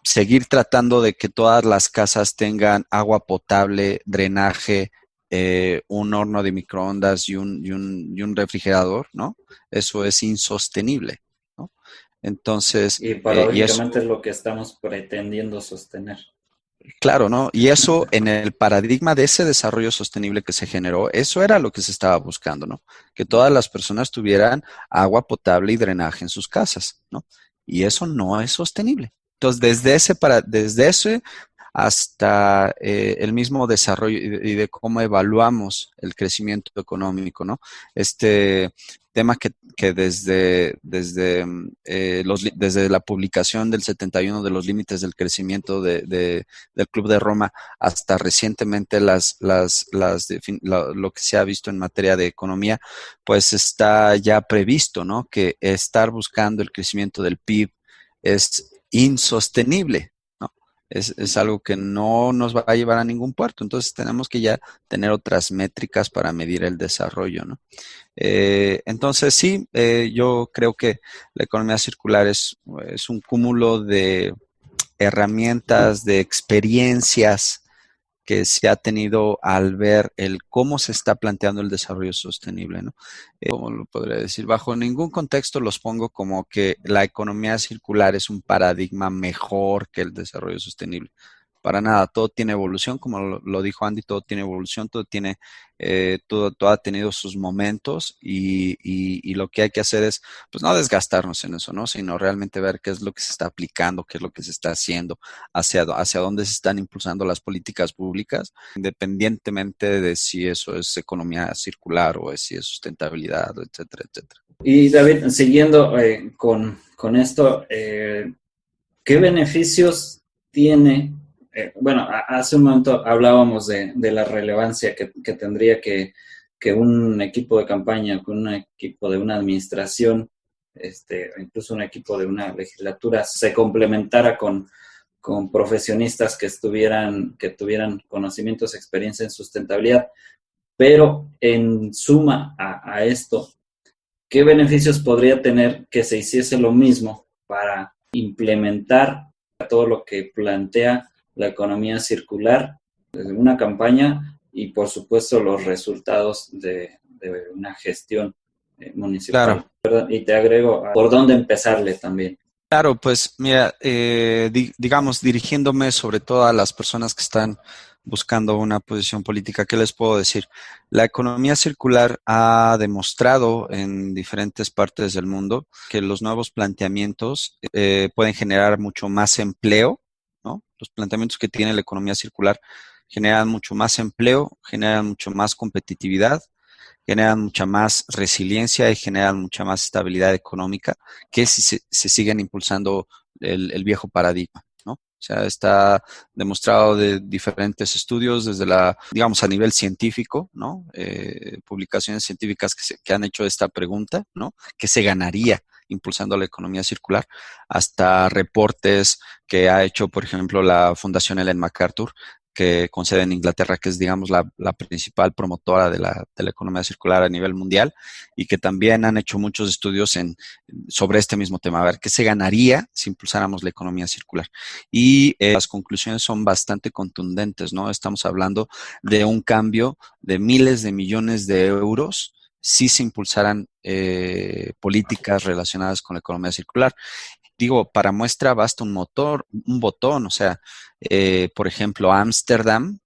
seguir tratando de que todas las casas tengan agua potable, drenaje, un horno de microondas y un refrigerador, ¿no? Eso es insostenible, ¿no? Entonces, Y y eso, paradójicamente es lo que estamos pretendiendo sostener. claro, ¿no? Y eso en el paradigma de ese desarrollo sostenible que se generó, eso era lo que se estaba buscando, ¿no? Que todas las personas tuvieran agua potable y drenaje en sus casas, ¿no? Y eso no es sostenible. Entonces, desde ese hasta el mismo desarrollo y de cómo evaluamos el crecimiento económico, ¿no? Este tema que desde la publicación del 71 de los límites del crecimiento del Club de Roma hasta recientemente lo que se ha visto en materia de economía, pues está ya previsto, ¿no? Que estar buscando el crecimiento del PIB es insostenible, ¿no? Es algo que no nos va a llevar a ningún puerto. Entonces tenemos que ya tener otras métricas para medir el desarrollo, ¿no? Entonces sí, yo creo que la economía circular es un cúmulo de herramientas, de experiencias que se ha tenido al ver el cómo se está planteando el desarrollo sostenible, ¿no? ¿Cómo lo podría decir? Bajo ningún contexto los pongo como que la economía circular es un paradigma mejor que el desarrollo sostenible. Para nada, todo tiene evolución, como lo dijo Andy, todo tiene evolución, todo ha tenido sus momentos y lo que hay que hacer es, pues no desgastarnos en eso, ¿no? Sino realmente ver qué es lo que se está aplicando, qué es lo que se está haciendo, hacia dónde se están impulsando las políticas públicas, independientemente de si eso es economía circular o si es sustentabilidad, etcétera, etcétera. Y David, siguiendo con esto, ¿qué beneficios tiene? Bueno, hace un momento hablábamos de la relevancia que tendría que un equipo de campaña, con un equipo de una administración, incluso un equipo de una legislatura, se complementara con profesionistas que tuvieran conocimientos, experiencia en sustentabilidad. Pero en suma a esto, ¿qué beneficios podría tener que se hiciese lo mismo para implementar todo lo que plantea la economía circular desde una campaña y, por supuesto, los resultados de una gestión municipal? Claro. ¿Verdad? Y te agrego por dónde empezarle también. Claro, pues mira, digamos, dirigiéndome sobre todo a las personas que están buscando una posición política, ¿qué les puedo decir? La economía circular ha demostrado en diferentes partes del mundo que los nuevos planteamientos pueden generar mucho más empleo, ¿no? Los planteamientos que tiene la economía circular generan mucho más empleo, generan mucho más competitividad, generan mucha más resiliencia y generan mucha más estabilidad económica que si se siguen impulsando el viejo paradigma, ¿no? O sea, está demostrado de diferentes estudios desde digamos, a nivel científico, ¿no? Publicaciones científicas que han hecho esta pregunta, ¿no? ¿Qué se ganaría impulsando la economía circular, hasta reportes que ha hecho, por ejemplo, la Fundación Ellen MacArthur, que con sede en Inglaterra, que es, digamos, la principal promotora de la economía circular a nivel mundial, y que también han hecho muchos estudios sobre este mismo tema, a ver qué se ganaría si impulsáramos la economía circular. Y las conclusiones son bastante contundentes, ¿no? Estamos hablando de un cambio de miles de millones de euros si se impulsaran políticas relacionadas con la economía circular. Digo, para muestra basta un botón, o sea, por ejemplo, Ámsterdam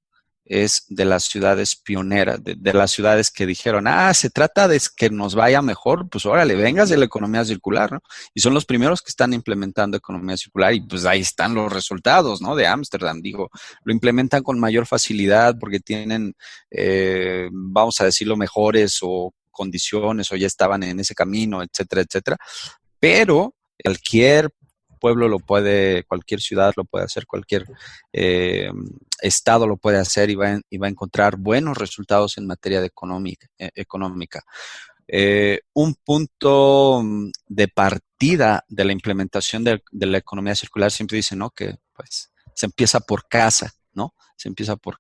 es de las ciudades pioneras, de las ciudades que dijeron, se trata de que nos vaya mejor, pues órale, vengas de la economía circular, ¿no? Y son los primeros que están implementando economía circular y pues ahí están los resultados, ¿no? De Ámsterdam, digo, lo implementan con mayor facilidad porque tienen, vamos a decirlo, mejores o condiciones o ya estaban en ese camino, etcétera, etcétera, pero cualquier pueblo lo puede, cualquier ciudad lo puede hacer, cualquier estado lo puede hacer y va a encontrar buenos resultados en materia de económica. Un punto de partida de la implementación de la economía circular siempre dice, ¿no? Que pues se empieza por casa, ¿no? Se empieza por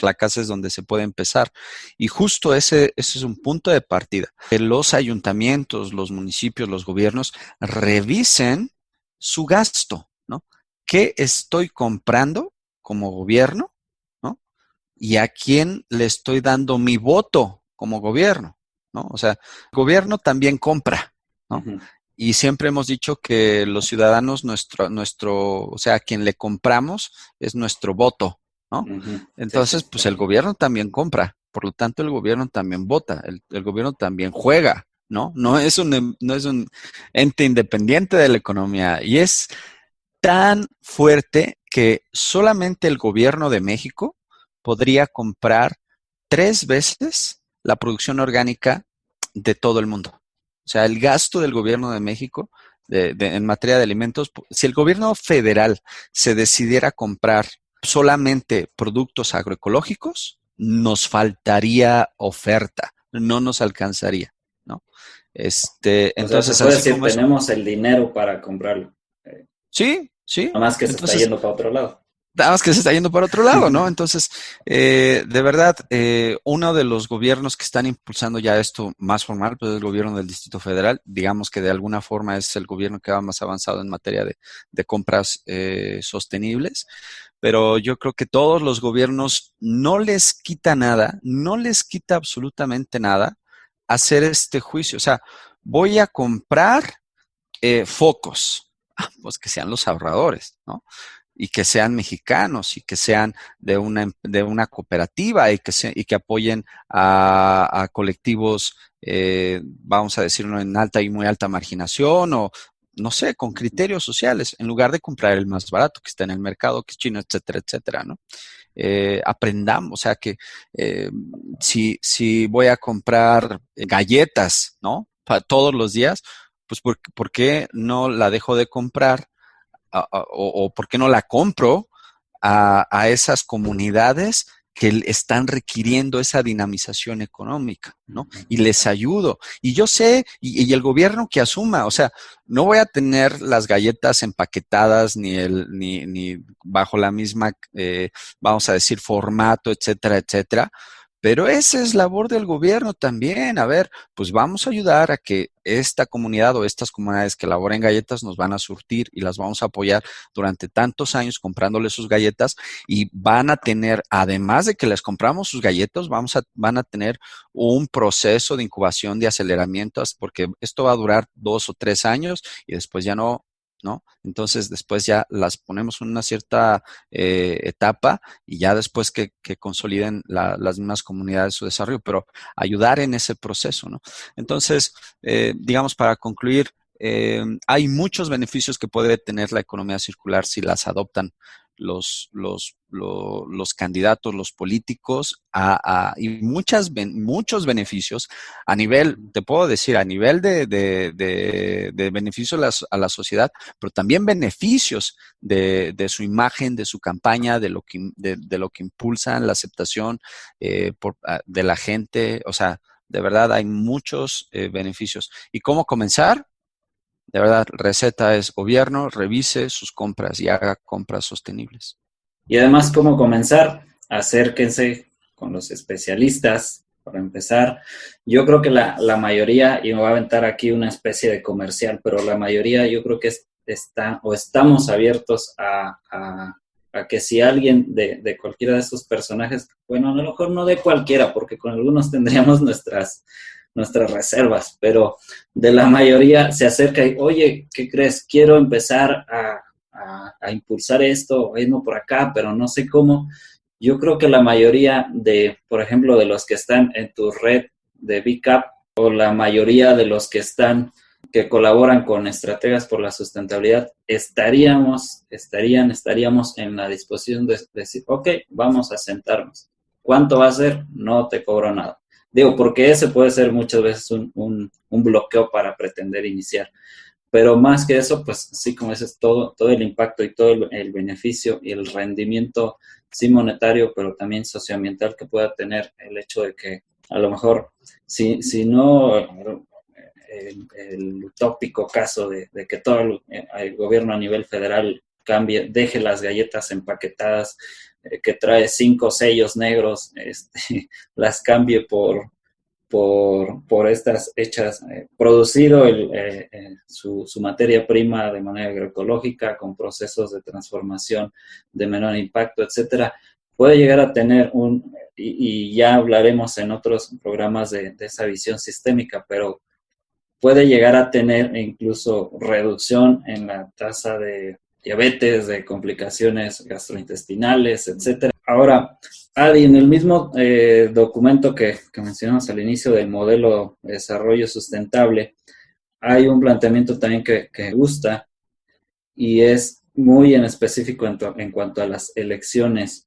la casa es donde se puede empezar. Y justo ese es un punto de partida. Que los ayuntamientos, los municipios, los gobiernos revisen su gasto, ¿no? ¿Qué estoy comprando como gobierno, ¿no? Y a quién le estoy dando mi voto como gobierno, ¿no? O sea, el gobierno también compra, ¿no? Uh-huh. Y siempre hemos dicho que los ciudadanos, o sea, a quien le compramos es nuestro voto, ¿no? Uh-huh. Entonces, pues el gobierno también compra, por lo tanto el gobierno también vota, el gobierno también juega, ¿no? No es un ente independiente de la economía y es tan fuerte que solamente el gobierno de México podría comprar 3 veces la producción orgánica de todo el mundo. O sea, el gasto del gobierno de México en materia de alimentos, si el gobierno federal se decidiera comprar solamente productos agroecológicos, nos faltaría oferta, no nos alcanzaría, ¿no? Entonces, se puede decir, tenemos el dinero para comprarlo. Sí, sí. Nada más que se está yendo para otro lado. Nada más que se está yendo para otro lado, ¿no? Entonces, de verdad, uno de los gobiernos que están impulsando ya esto más formal, pues es el gobierno del Distrito Federal. Digamos que de alguna forma es el gobierno que va más avanzado en materia de compras sostenibles. Pero yo creo que todos los gobiernos no les quita nada, no les quita absolutamente nada hacer este juicio. O sea, voy a comprar focos, pues que sean los ahorradores, ¿no? Y que sean mexicanos y que sean de una cooperativa y que apoyen a colectivos, vamos a decirlo, en alta y muy alta marginación o, no sé, con criterios sociales, en lugar de comprar el más barato que está en el mercado, que es chino, etcétera, etcétera, ¿no? Aprendamos, o sea que si voy a comprar galletas, ¿no? Para todos los días, pues ¿por qué no la dejo de comprar? O por qué no la compro a esas comunidades que están requiriendo esa dinamización económica, ¿no? Y les ayudo. Y yo sé, y el gobierno que asuma, o sea, no voy a tener las galletas empaquetadas ni bajo la misma, vamos a decir, formato, etcétera, etcétera. Pero esa es labor del gobierno también. A ver, pues vamos a ayudar a que esta comunidad o estas comunidades que elaboren galletas nos van a surtir y las vamos a apoyar durante tantos años comprándoles sus galletas y van a tener, además de que les compramos sus galletas, van a tener un proceso de incubación, de aceleramiento, porque esto va a durar 2 o 3 años y después ya no, ¿no? Entonces, después ya las ponemos en una cierta etapa y ya después que consoliden las mismas comunidades su desarrollo, pero ayudar en ese proceso, ¿no? Entonces, digamos, para concluir, hay muchos beneficios que puede tener la economía circular si las adoptan los candidatos, los políticos, y muchos beneficios a nivel, te puedo decir, a nivel de beneficios a la sociedad, pero también beneficios de su imagen, de su campaña, de lo que impulsan la aceptación de la gente. O sea, de verdad hay muchos beneficios. ¿Y cómo comenzar? De verdad, receta es gobierno, revise sus compras y haga compras sostenibles. Y además, ¿cómo comenzar? Acérquense con los especialistas. Para empezar, yo creo que la mayoría, y me voy a aventar aquí una especie de comercial, pero la mayoría yo creo que estamos abiertos a que si alguien de cualquiera de estos personajes, bueno, a lo mejor no de cualquiera, porque con algunos tendríamos nuestras reservas, pero de la mayoría se acerca y, oye, ¿qué crees? Quiero empezar a impulsar esto, o irme por acá, pero no sé cómo. Yo creo que la mayoría por ejemplo, de los que están en tu red de BCAP, o la mayoría de los que colaboran con Estrategas por la Sustentabilidad, estaríamos en la disposición de decir, ok, vamos a sentarnos. ¿Cuánto va a ser? No te cobro nada. Digo, porque ese puede ser muchas veces un bloqueo para pretender iniciar. Pero más que eso, pues sí, como dices, todo el impacto y todo el beneficio y el rendimiento, sí monetario, pero también socioambiental que pueda tener el hecho de que a lo mejor, si no el utópico caso de que todo el gobierno a nivel federal cambie, deje las galletas empaquetadas que trae 5 sellos negros, las cambie por estas hechas, producido su materia prima de manera agroecológica, con procesos de transformación de menor impacto, etcétera, puede llegar a tener y ya hablaremos en otros programas de esa visión sistémica, pero puede llegar a tener incluso reducción en la tasa de diabetes, de complicaciones gastrointestinales, etcétera. Ahora, Adi, en el mismo documento que mencionamos al inicio del modelo de desarrollo sustentable, hay un planteamiento también que me gusta y es muy en específico en cuanto a las elecciones,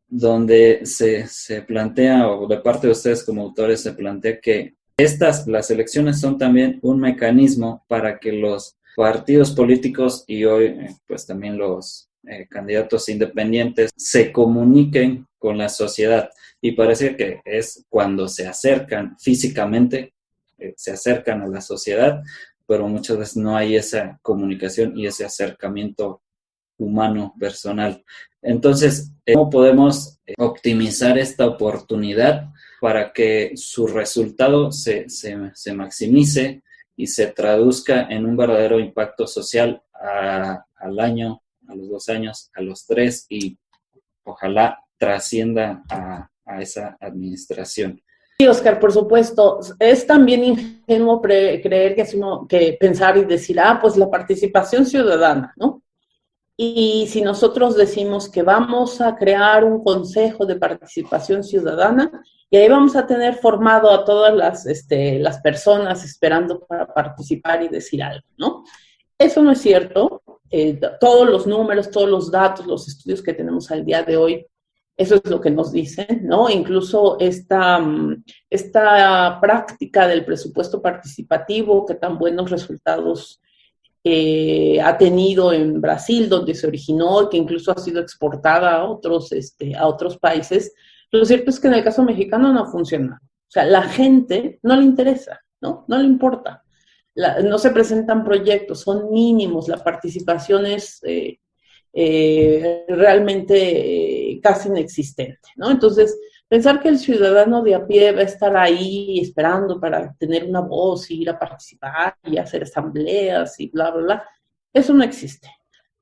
donde se plantea, o de parte de ustedes como autores se plantea que las elecciones son también un mecanismo para que los partidos políticos y hoy pues también los candidatos independientes se comuniquen con la sociedad, y parece que es cuando se acercan físicamente, se acercan a la sociedad, pero muchas veces no hay esa comunicación y ese acercamiento humano, personal. Entonces, ¿cómo podemos optimizar esta oportunidad para que su resultado se maximice y se traduzca en un verdadero impacto social al año, a los 2 años, a los 3, y ojalá trascienda a esa administración? Sí, Oscar, por supuesto. Es también ingenuo creer que pensar y decir, pues la participación ciudadana, ¿no? Y si nosotros decimos que vamos a crear un consejo de participación ciudadana y ahí vamos a tener formado a todas las personas esperando para participar y decir algo, ¿no? Eso no es cierto. Todos los números, todos los datos, los estudios que tenemos al día de hoy, eso es lo que nos dicen, ¿no? Incluso esta práctica del presupuesto participativo que tan buenos resultados ha tenido en Brasil, donde se originó y que incluso ha sido exportada a otros países. Lo cierto es que en el caso mexicano no funciona. O sea, la gente no le interesa, ¿no? No le importa. No se presentan proyectos, son mínimos, la participación es realmente casi inexistente, ¿no? Entonces, pensar que el ciudadano de a pie va a estar ahí esperando para tener una voz y ir a participar y hacer asambleas y bla, bla, bla, eso no existe.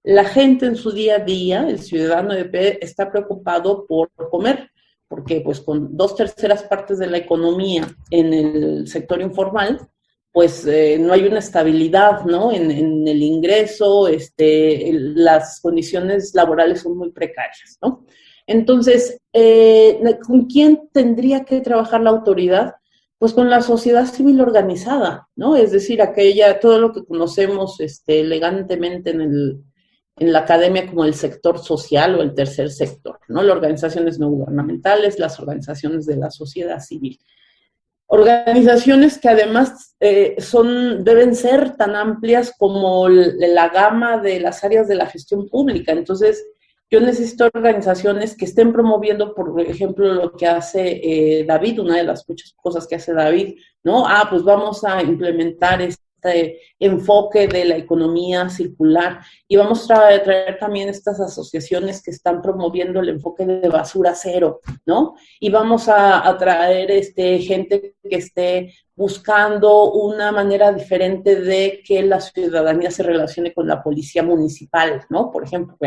La gente en su día a día, el ciudadano de a pie, está preocupado por comer, porque pues con 2/3 partes de la economía en el sector informal, pues no hay una estabilidad, ¿no? En el ingreso, las condiciones laborales son muy precarias, ¿no? Entonces, ¿con quién tendría que trabajar la autoridad? Pues con la sociedad civil organizada, ¿no? Es decir, todo lo que conocemos elegantemente en la academia como el sector social o el tercer sector, ¿no? Las organizaciones no gubernamentales, las organizaciones de la sociedad civil. Organizaciones que además deben ser tan amplias como la gama de las áreas de la gestión pública. Entonces, yo necesito organizaciones que estén promoviendo, por ejemplo, lo que hace David, una de las muchas cosas que hace David, ¿no? Pues vamos a implementar este enfoque de la economía circular. Y vamos a traer también estas asociaciones que están promoviendo el enfoque de basura cero, ¿no? Y vamos a traer gente que esté buscando una manera diferente de que la ciudadanía se relacione con la policía municipal, ¿no? Por ejemplo,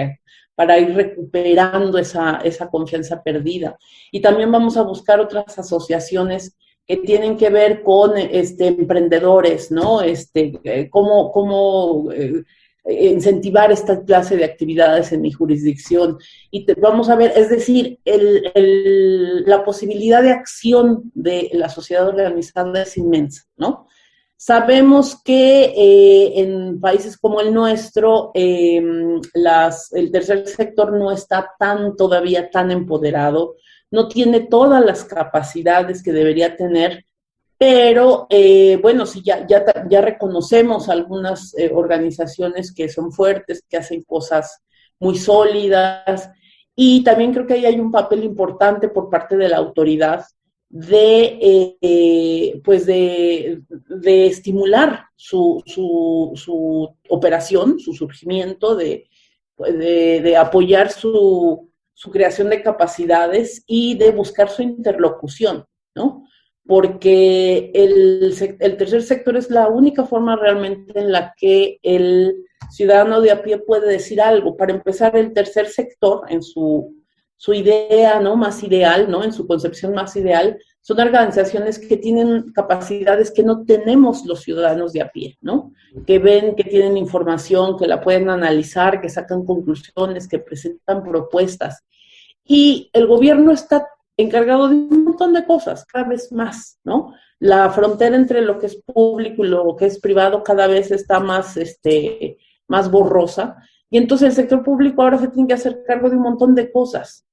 para ir recuperando esa confianza perdida. Y también vamos a buscar otras asociaciones que tienen que ver con emprendedores, ¿no? Cómo incentivar esta clase de actividades en mi jurisdicción. Y vamos a ver, es decir, la posibilidad de acción de la sociedad organizada es inmensa, ¿no? Sabemos que en países como el nuestro, el tercer sector no está todavía tan empoderado, no tiene todas las capacidades que debería tener, pero bueno, sí, ya reconocemos algunas organizaciones que son fuertes, que hacen cosas muy sólidas, y también creo que ahí hay un papel importante por parte de la autoridad de estimular su operación, su surgimiento, de apoyar su creación de capacidades y de buscar su interlocución, ¿no? Porque el tercer sector es la única forma realmente en la que el ciudadano de a pie puede decir algo. Para empezar, el tercer sector, en su idea, ¿no?, más ideal, ¿no?, en su concepción más ideal, son organizaciones que tienen capacidades que no tenemos los ciudadanos de a pie, ¿no? Que ven, que tienen información, que la pueden analizar, que sacan conclusiones, que presentan propuestas. Y el gobierno está encargado de un montón de cosas, cada vez más, ¿no? La frontera entre lo que es público y lo que es privado cada vez está más borrosa. Y entonces el sector público ahora se tiene que hacer cargo de un montón de cosas.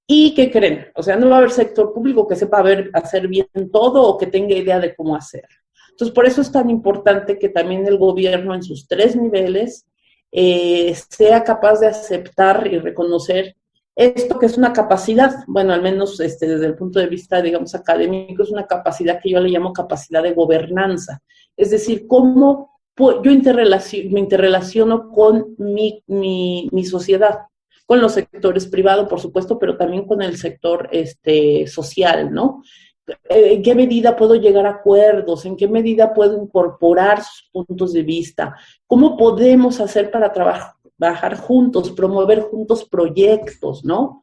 ¿Y qué creen? O sea, no va a haber sector público que sepa hacer bien todo o que tenga idea de cómo hacer. Entonces, por eso es tan importante que también el gobierno en sus 3 niveles sea capaz de aceptar y reconocer esto que es una capacidad, bueno, al menos desde el punto de vista, digamos, académico, es una capacidad que yo le llamo capacidad de gobernanza. Es decir, cómo yo me interrelaciono con mi sociedad, con los sectores privados, por supuesto, pero también con el sector social, ¿no? ¿En qué medida puedo llegar a acuerdos? ¿En qué medida puedo incorporar sus puntos de vista? ¿Cómo podemos hacer para trabajar juntos, promover juntos proyectos, ¿no?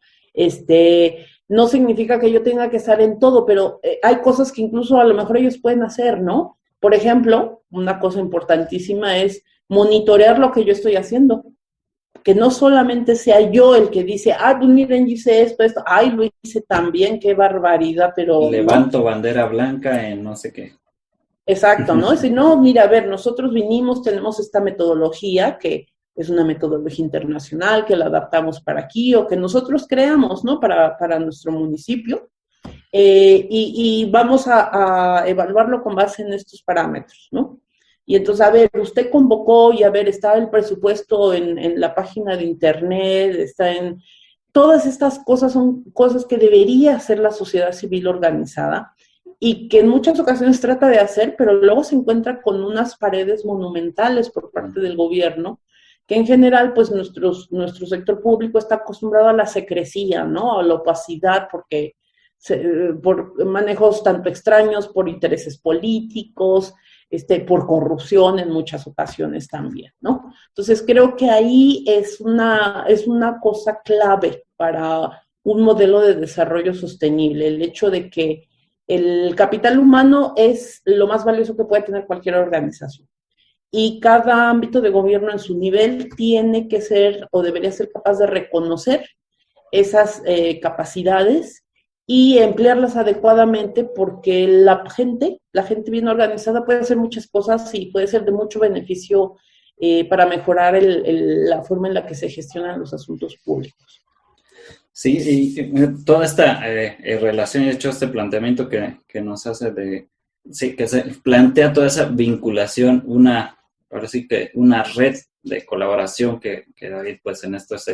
No significa que yo tenga que estar en todo, pero hay cosas que incluso a lo mejor ellos pueden hacer, ¿no? Por ejemplo, una cosa importantísima es monitorear lo que yo estoy haciendo. Que no solamente sea yo el que dice, pues miren, yo hice esto, lo hice también, qué barbaridad, pero... Levanto bandera blanca en no sé qué. Exacto, ¿no? Es decir, no, mira, a ver, nosotros tenemos esta metodología que es una metodología internacional, que la adaptamos para aquí o que nosotros creamos, ¿no? Para nuestro municipio. Y vamos a evaluarlo con base en estos parámetros, ¿no? Y entonces, a ver, usted convocó y a ver, está el presupuesto en la página de internet, está en... Todas estas cosas son cosas que debería hacer la sociedad civil organizada y que en muchas ocasiones trata de hacer, pero luego se encuentra con unas paredes monumentales por parte del gobierno, que en general, pues, nuestro sector público está acostumbrado a la secrecía, ¿no? A la opacidad, porque por manejos tanto extraños, por intereses políticos, por corrupción en muchas ocasiones también, ¿no? Entonces creo que ahí es una cosa clave para un modelo de desarrollo sostenible, el hecho de que el capital humano es lo más valioso que puede tener cualquier organización. Y cada ámbito de gobierno en su nivel tiene que ser o debería ser capaz de reconocer esas capacidades y emplearlas adecuadamente, porque la gente bien organizada puede hacer muchas cosas y puede ser de mucho beneficio para mejorar la forma en la que se gestionan los asuntos públicos. Sí, y toda esta relación, de hecho, este planteamiento que nos hace que se plantea toda esa vinculación, ahora sí que una red de colaboración que David, pues en esto es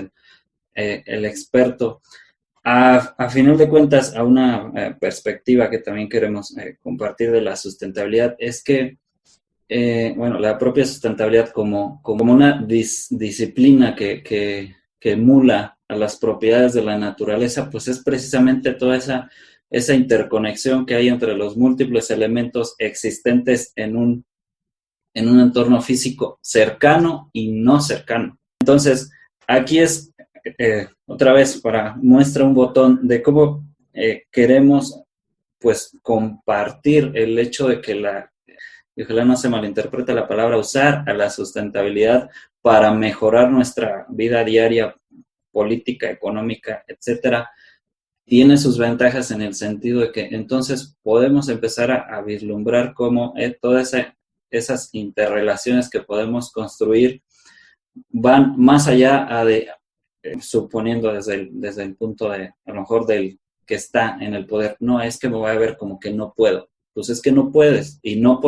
el experto. A final de cuentas, a una perspectiva que también queremos compartir de la sustentabilidad, es que bueno, la propia sustentabilidad como una disciplina que emula a las propiedades de la naturaleza, pues es precisamente toda esa interconexión que hay entre los múltiples elementos existentes en un entorno físico cercano y no cercano. Entonces, aquí es otra vez para muestra un botón de cómo queremos pues compartir el hecho de que y ojalá no se malinterprete la palabra, usar a la sustentabilidad para mejorar nuestra vida diaria, política, económica, etcétera, tiene sus ventajas en el sentido de que entonces podemos empezar a vislumbrar cómo todas esas interrelaciones que podemos construir van más allá de, suponiendo desde el punto de, a lo mejor del que está en el poder, no es que me voy a ver como que no puedo, pues es que no puedes, y no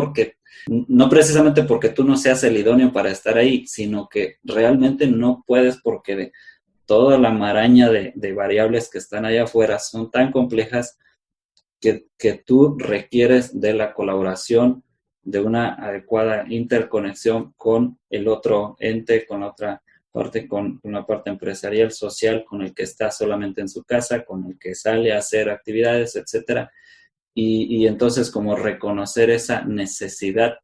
precisamente porque tú no seas el idóneo para estar ahí, sino que realmente no puedes porque toda la maraña de variables que están allá afuera son tan complejas que tú requieres de la colaboración, de una adecuada interconexión con el otro ente, con la otra parte, con la parte empresarial, social, con el que está solamente en su casa, con el que sale a hacer actividades, etcétera. Y entonces como reconocer esa necesidad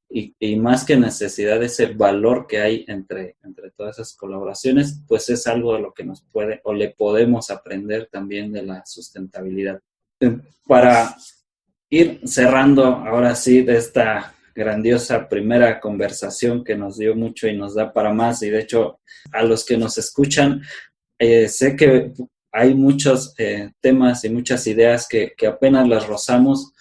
y más que necesidad, ese valor que hay entre todas esas colaboraciones, pues es algo de lo que nos puede o le podemos aprender también de la sustentabilidad. Para ir cerrando ahora sí de esta grandiosa primera conversación que nos dio mucho y nos da para más, y de hecho a los que nos escuchan, sé que hay muchos temas y muchas ideas que apenas las rozamos.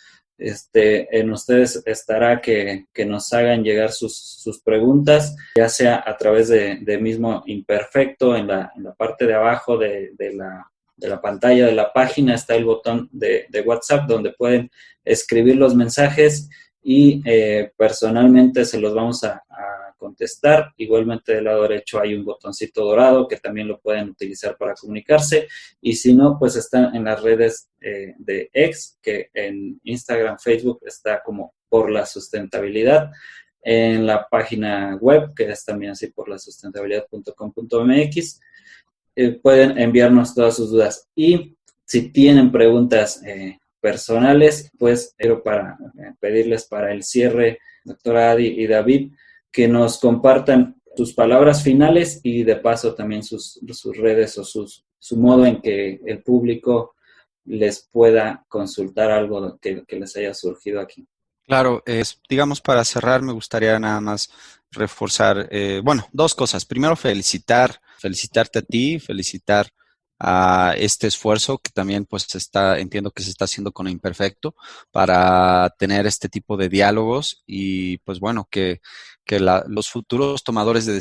En ustedes estará que nos hagan llegar sus preguntas, ya sea a través de mismo Imperfecto, en la parte de abajo de la pantalla de la página está el botón de WhatsApp donde pueden escribir los mensajes y personalmente se los vamos a contestar. Igualmente del lado derecho hay un botoncito dorado que también lo pueden utilizar para comunicarse, y si no, pues están en las redes de X, que en Instagram, Facebook está como Por la Sustentabilidad, en la página web que es también así, porlasustentabilidad.com.mx. Pueden enviarnos todas sus dudas, y si tienen preguntas personales, pues quiero pedirles para el cierre, doctora Adi y David, que nos compartan sus palabras finales y de paso también sus redes o su modo en que el público les pueda consultar algo que les haya surgido aquí. Claro, digamos, para cerrar me gustaría nada más reforzar, bueno, dos cosas. Primero, felicitarte a ti, felicitar a este esfuerzo que también pues entiendo que se está haciendo con Imperfecto para tener este tipo de diálogos y pues bueno, que los futuros tomadores de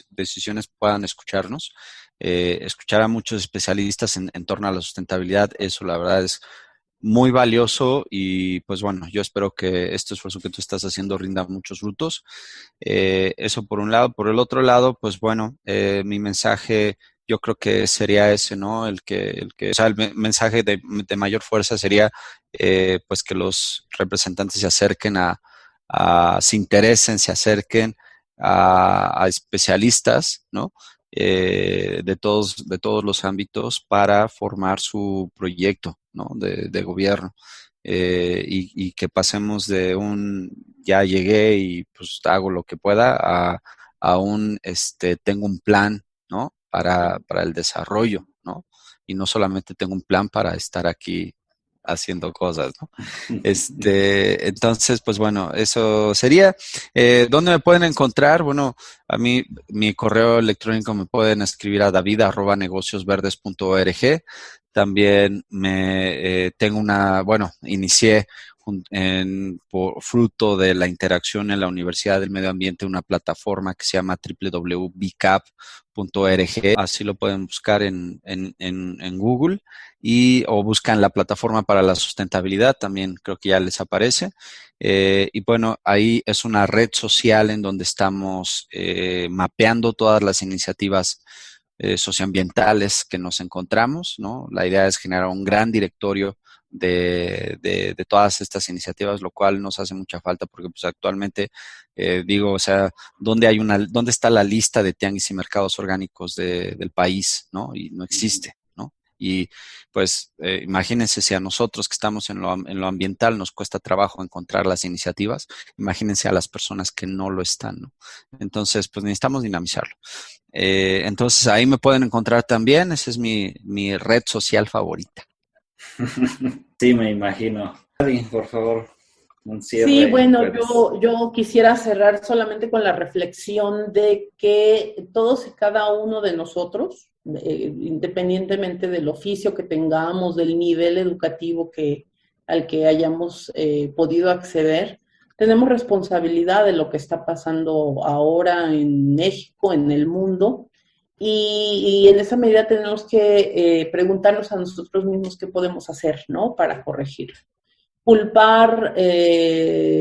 decisiones puedan escucharnos, escuchar a muchos especialistas en torno a la sustentabilidad. Eso la verdad es muy valioso y pues bueno, yo espero que este esfuerzo que tú estás haciendo rinda muchos frutos. Eso por un lado. Por el otro lado, pues bueno, mi mensaje yo creo que sería ese, ¿no? O sea, el mensaje de mayor fuerza sería pues que los representantes se acerquen se interesen, se acerquen a especialistas, ¿no? De todos los ámbitos para formar su proyecto, ¿no? de gobierno. Y que pasemos de ya llegué y pues hago lo que pueda a tengo un plan, ¿no? Para el desarrollo, ¿no? Y no solamente tengo un plan para estar aquí haciendo cosas, ¿no? Entonces, pues bueno, eso sería. ¿Dónde me pueden encontrar? Bueno, a mí, mi correo electrónico me pueden escribir a david@negociosverdes.org. También inicié por fruto de la interacción en la Universidad del Medio Ambiente una plataforma que se llama www.bcap.org. Así lo pueden buscar en Google o buscan la plataforma para la sustentabilidad, también creo que ya les aparece. Y bueno, ahí es una red social en donde estamos mapeando todas las iniciativas socioambientales que nos encontramos, ¿no? La idea es generar un gran directorio de todas estas iniciativas, lo cual nos hace mucha falta porque pues actualmente, o sea, ¿dónde está la lista de tianguis y mercados orgánicos del país, ¿no? Y no existe, ¿no? Y pues imagínense si a nosotros que estamos en lo ambiental nos cuesta trabajo encontrar las iniciativas, imagínense a las personas que no lo están, ¿no? Entonces, pues necesitamos dinamizarlo. Entonces ahí me pueden encontrar también, esa es mi red social favorita. Sí, me imagino. Adi, por favor, un cierre. Sí, bueno, yo quisiera cerrar solamente con la reflexión de que todos y cada uno de nosotros, independientemente del oficio que tengamos, del nivel educativo al que hayamos podido acceder, tenemos responsabilidad de lo que está pasando ahora en México, en el mundo, y en esa medida tenemos que preguntarnos a nosotros mismos qué podemos hacer, ¿no? Para corregir. Culpar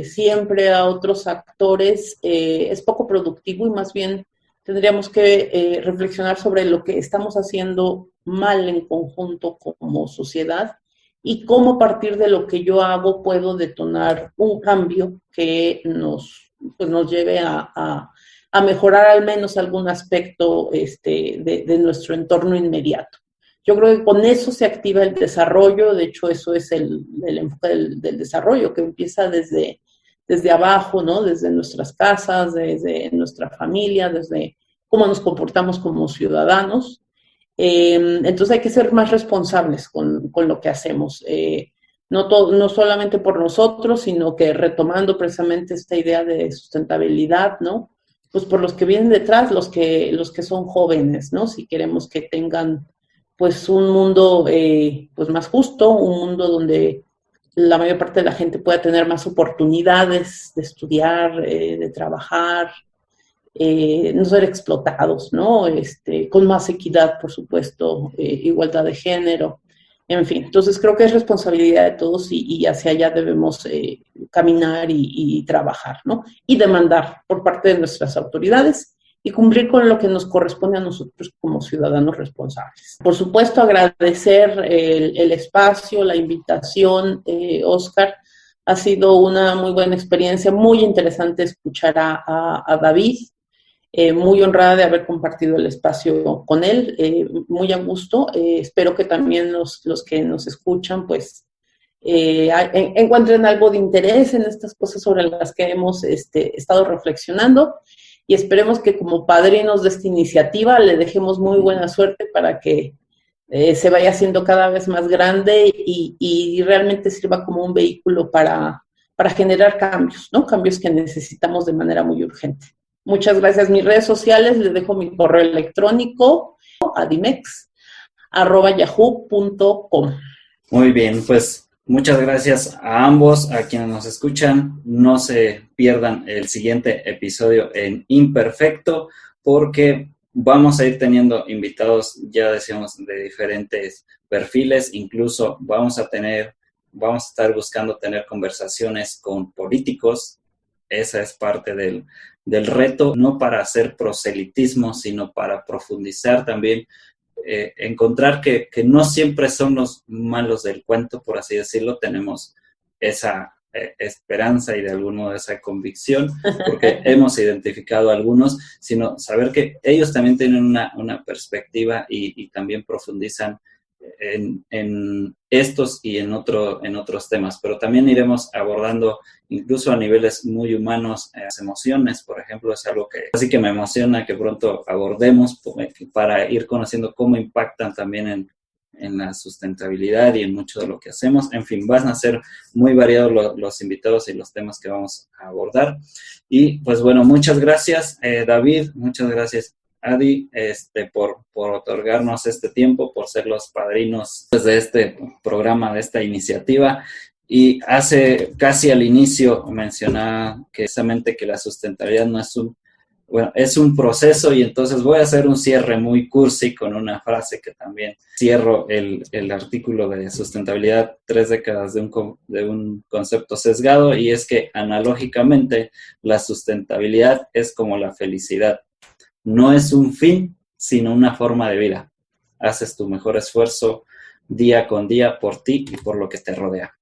siempre a otros actores es poco productivo y más bien tendríamos que reflexionar sobre lo que estamos haciendo mal en conjunto como sociedad y cómo a partir de lo que yo hago puedo detonar un cambio que nos lleve a mejorar al menos algún aspecto de nuestro entorno inmediato. Yo creo que con eso se activa el desarrollo, de hecho eso es el enfoque del desarrollo, que empieza desde abajo, ¿no? Desde nuestras casas, desde nuestra familia, desde cómo nos comportamos como ciudadanos. Entonces hay que ser más responsables con lo que hacemos, no solamente por nosotros, sino que retomando precisamente esta idea de sustentabilidad, ¿no? Pues por los que vienen detrás, los que son jóvenes, ¿no? Si queremos que tengan pues un mundo pues más justo, un mundo donde la mayor parte de la gente pueda tener más oportunidades de estudiar, de trabajar, no ser explotados, ¿no? Con más equidad, por supuesto, igualdad de género, en fin. Entonces creo que es responsabilidad de todos y hacia allá debemos caminar y trabajar, ¿no? Y demandar por parte de nuestras autoridades y cumplir con lo que nos corresponde a nosotros como ciudadanos responsables. Por supuesto, agradecer el espacio, la invitación, Oscar. Ha sido una muy buena experiencia, muy interesante escuchar a David, muy honrada de haber compartido el espacio con él, muy a gusto. Espero que también los que nos escuchan, pues, encuentren algo de interés en estas cosas sobre las que hemos estado reflexionando. Y esperemos que como padrinos de esta iniciativa le dejemos muy buena suerte para que se vaya haciendo cada vez más grande y realmente sirva como un vehículo para generar cambios, ¿no? Cambios que necesitamos de manera muy urgente. Muchas gracias. Mis redes sociales, les dejo mi correo electrónico, adimex@yahoo.com. Muy bien, pues muchas gracias a ambos, a quienes nos escuchan. No se pierdan el siguiente episodio en Imperfecto, porque vamos a ir teniendo invitados, ya decíamos, de diferentes perfiles. Incluso vamos a estar buscando tener conversaciones con políticos. Esa es parte del reto, no para hacer proselitismo, sino para profundizar también. Encontrar que no siempre son los malos del cuento, por así decirlo. Tenemos esa esperanza y de algún modo esa convicción, porque hemos identificado a algunos, sino saber que ellos también tienen una perspectiva y también profundizan en estos y en otros temas. Pero también iremos abordando incluso a niveles muy humanos, las emociones, por ejemplo, es algo que así que me emociona que pronto abordemos para ir conociendo cómo impactan también en la sustentabilidad y en mucho de lo que hacemos. En fin, van a ser muy variados los invitados y los temas que vamos a abordar. Y pues bueno, muchas gracias, David, muchas gracias, Adi, por otorgarnos este tiempo, por ser los padrinos de este programa, de esta iniciativa. Y hace casi al inicio mencionaba que precisamente que la sustentabilidad no es un proceso, y entonces voy a hacer un cierre muy cursi con una frase que también cierro el artículo de sustentabilidad, 3 décadas de un concepto sesgado, y es que analógicamente la sustentabilidad es como la felicidad. No es un fin, sino una forma de vida. Haces tu mejor esfuerzo día con día por ti y por lo que te rodea.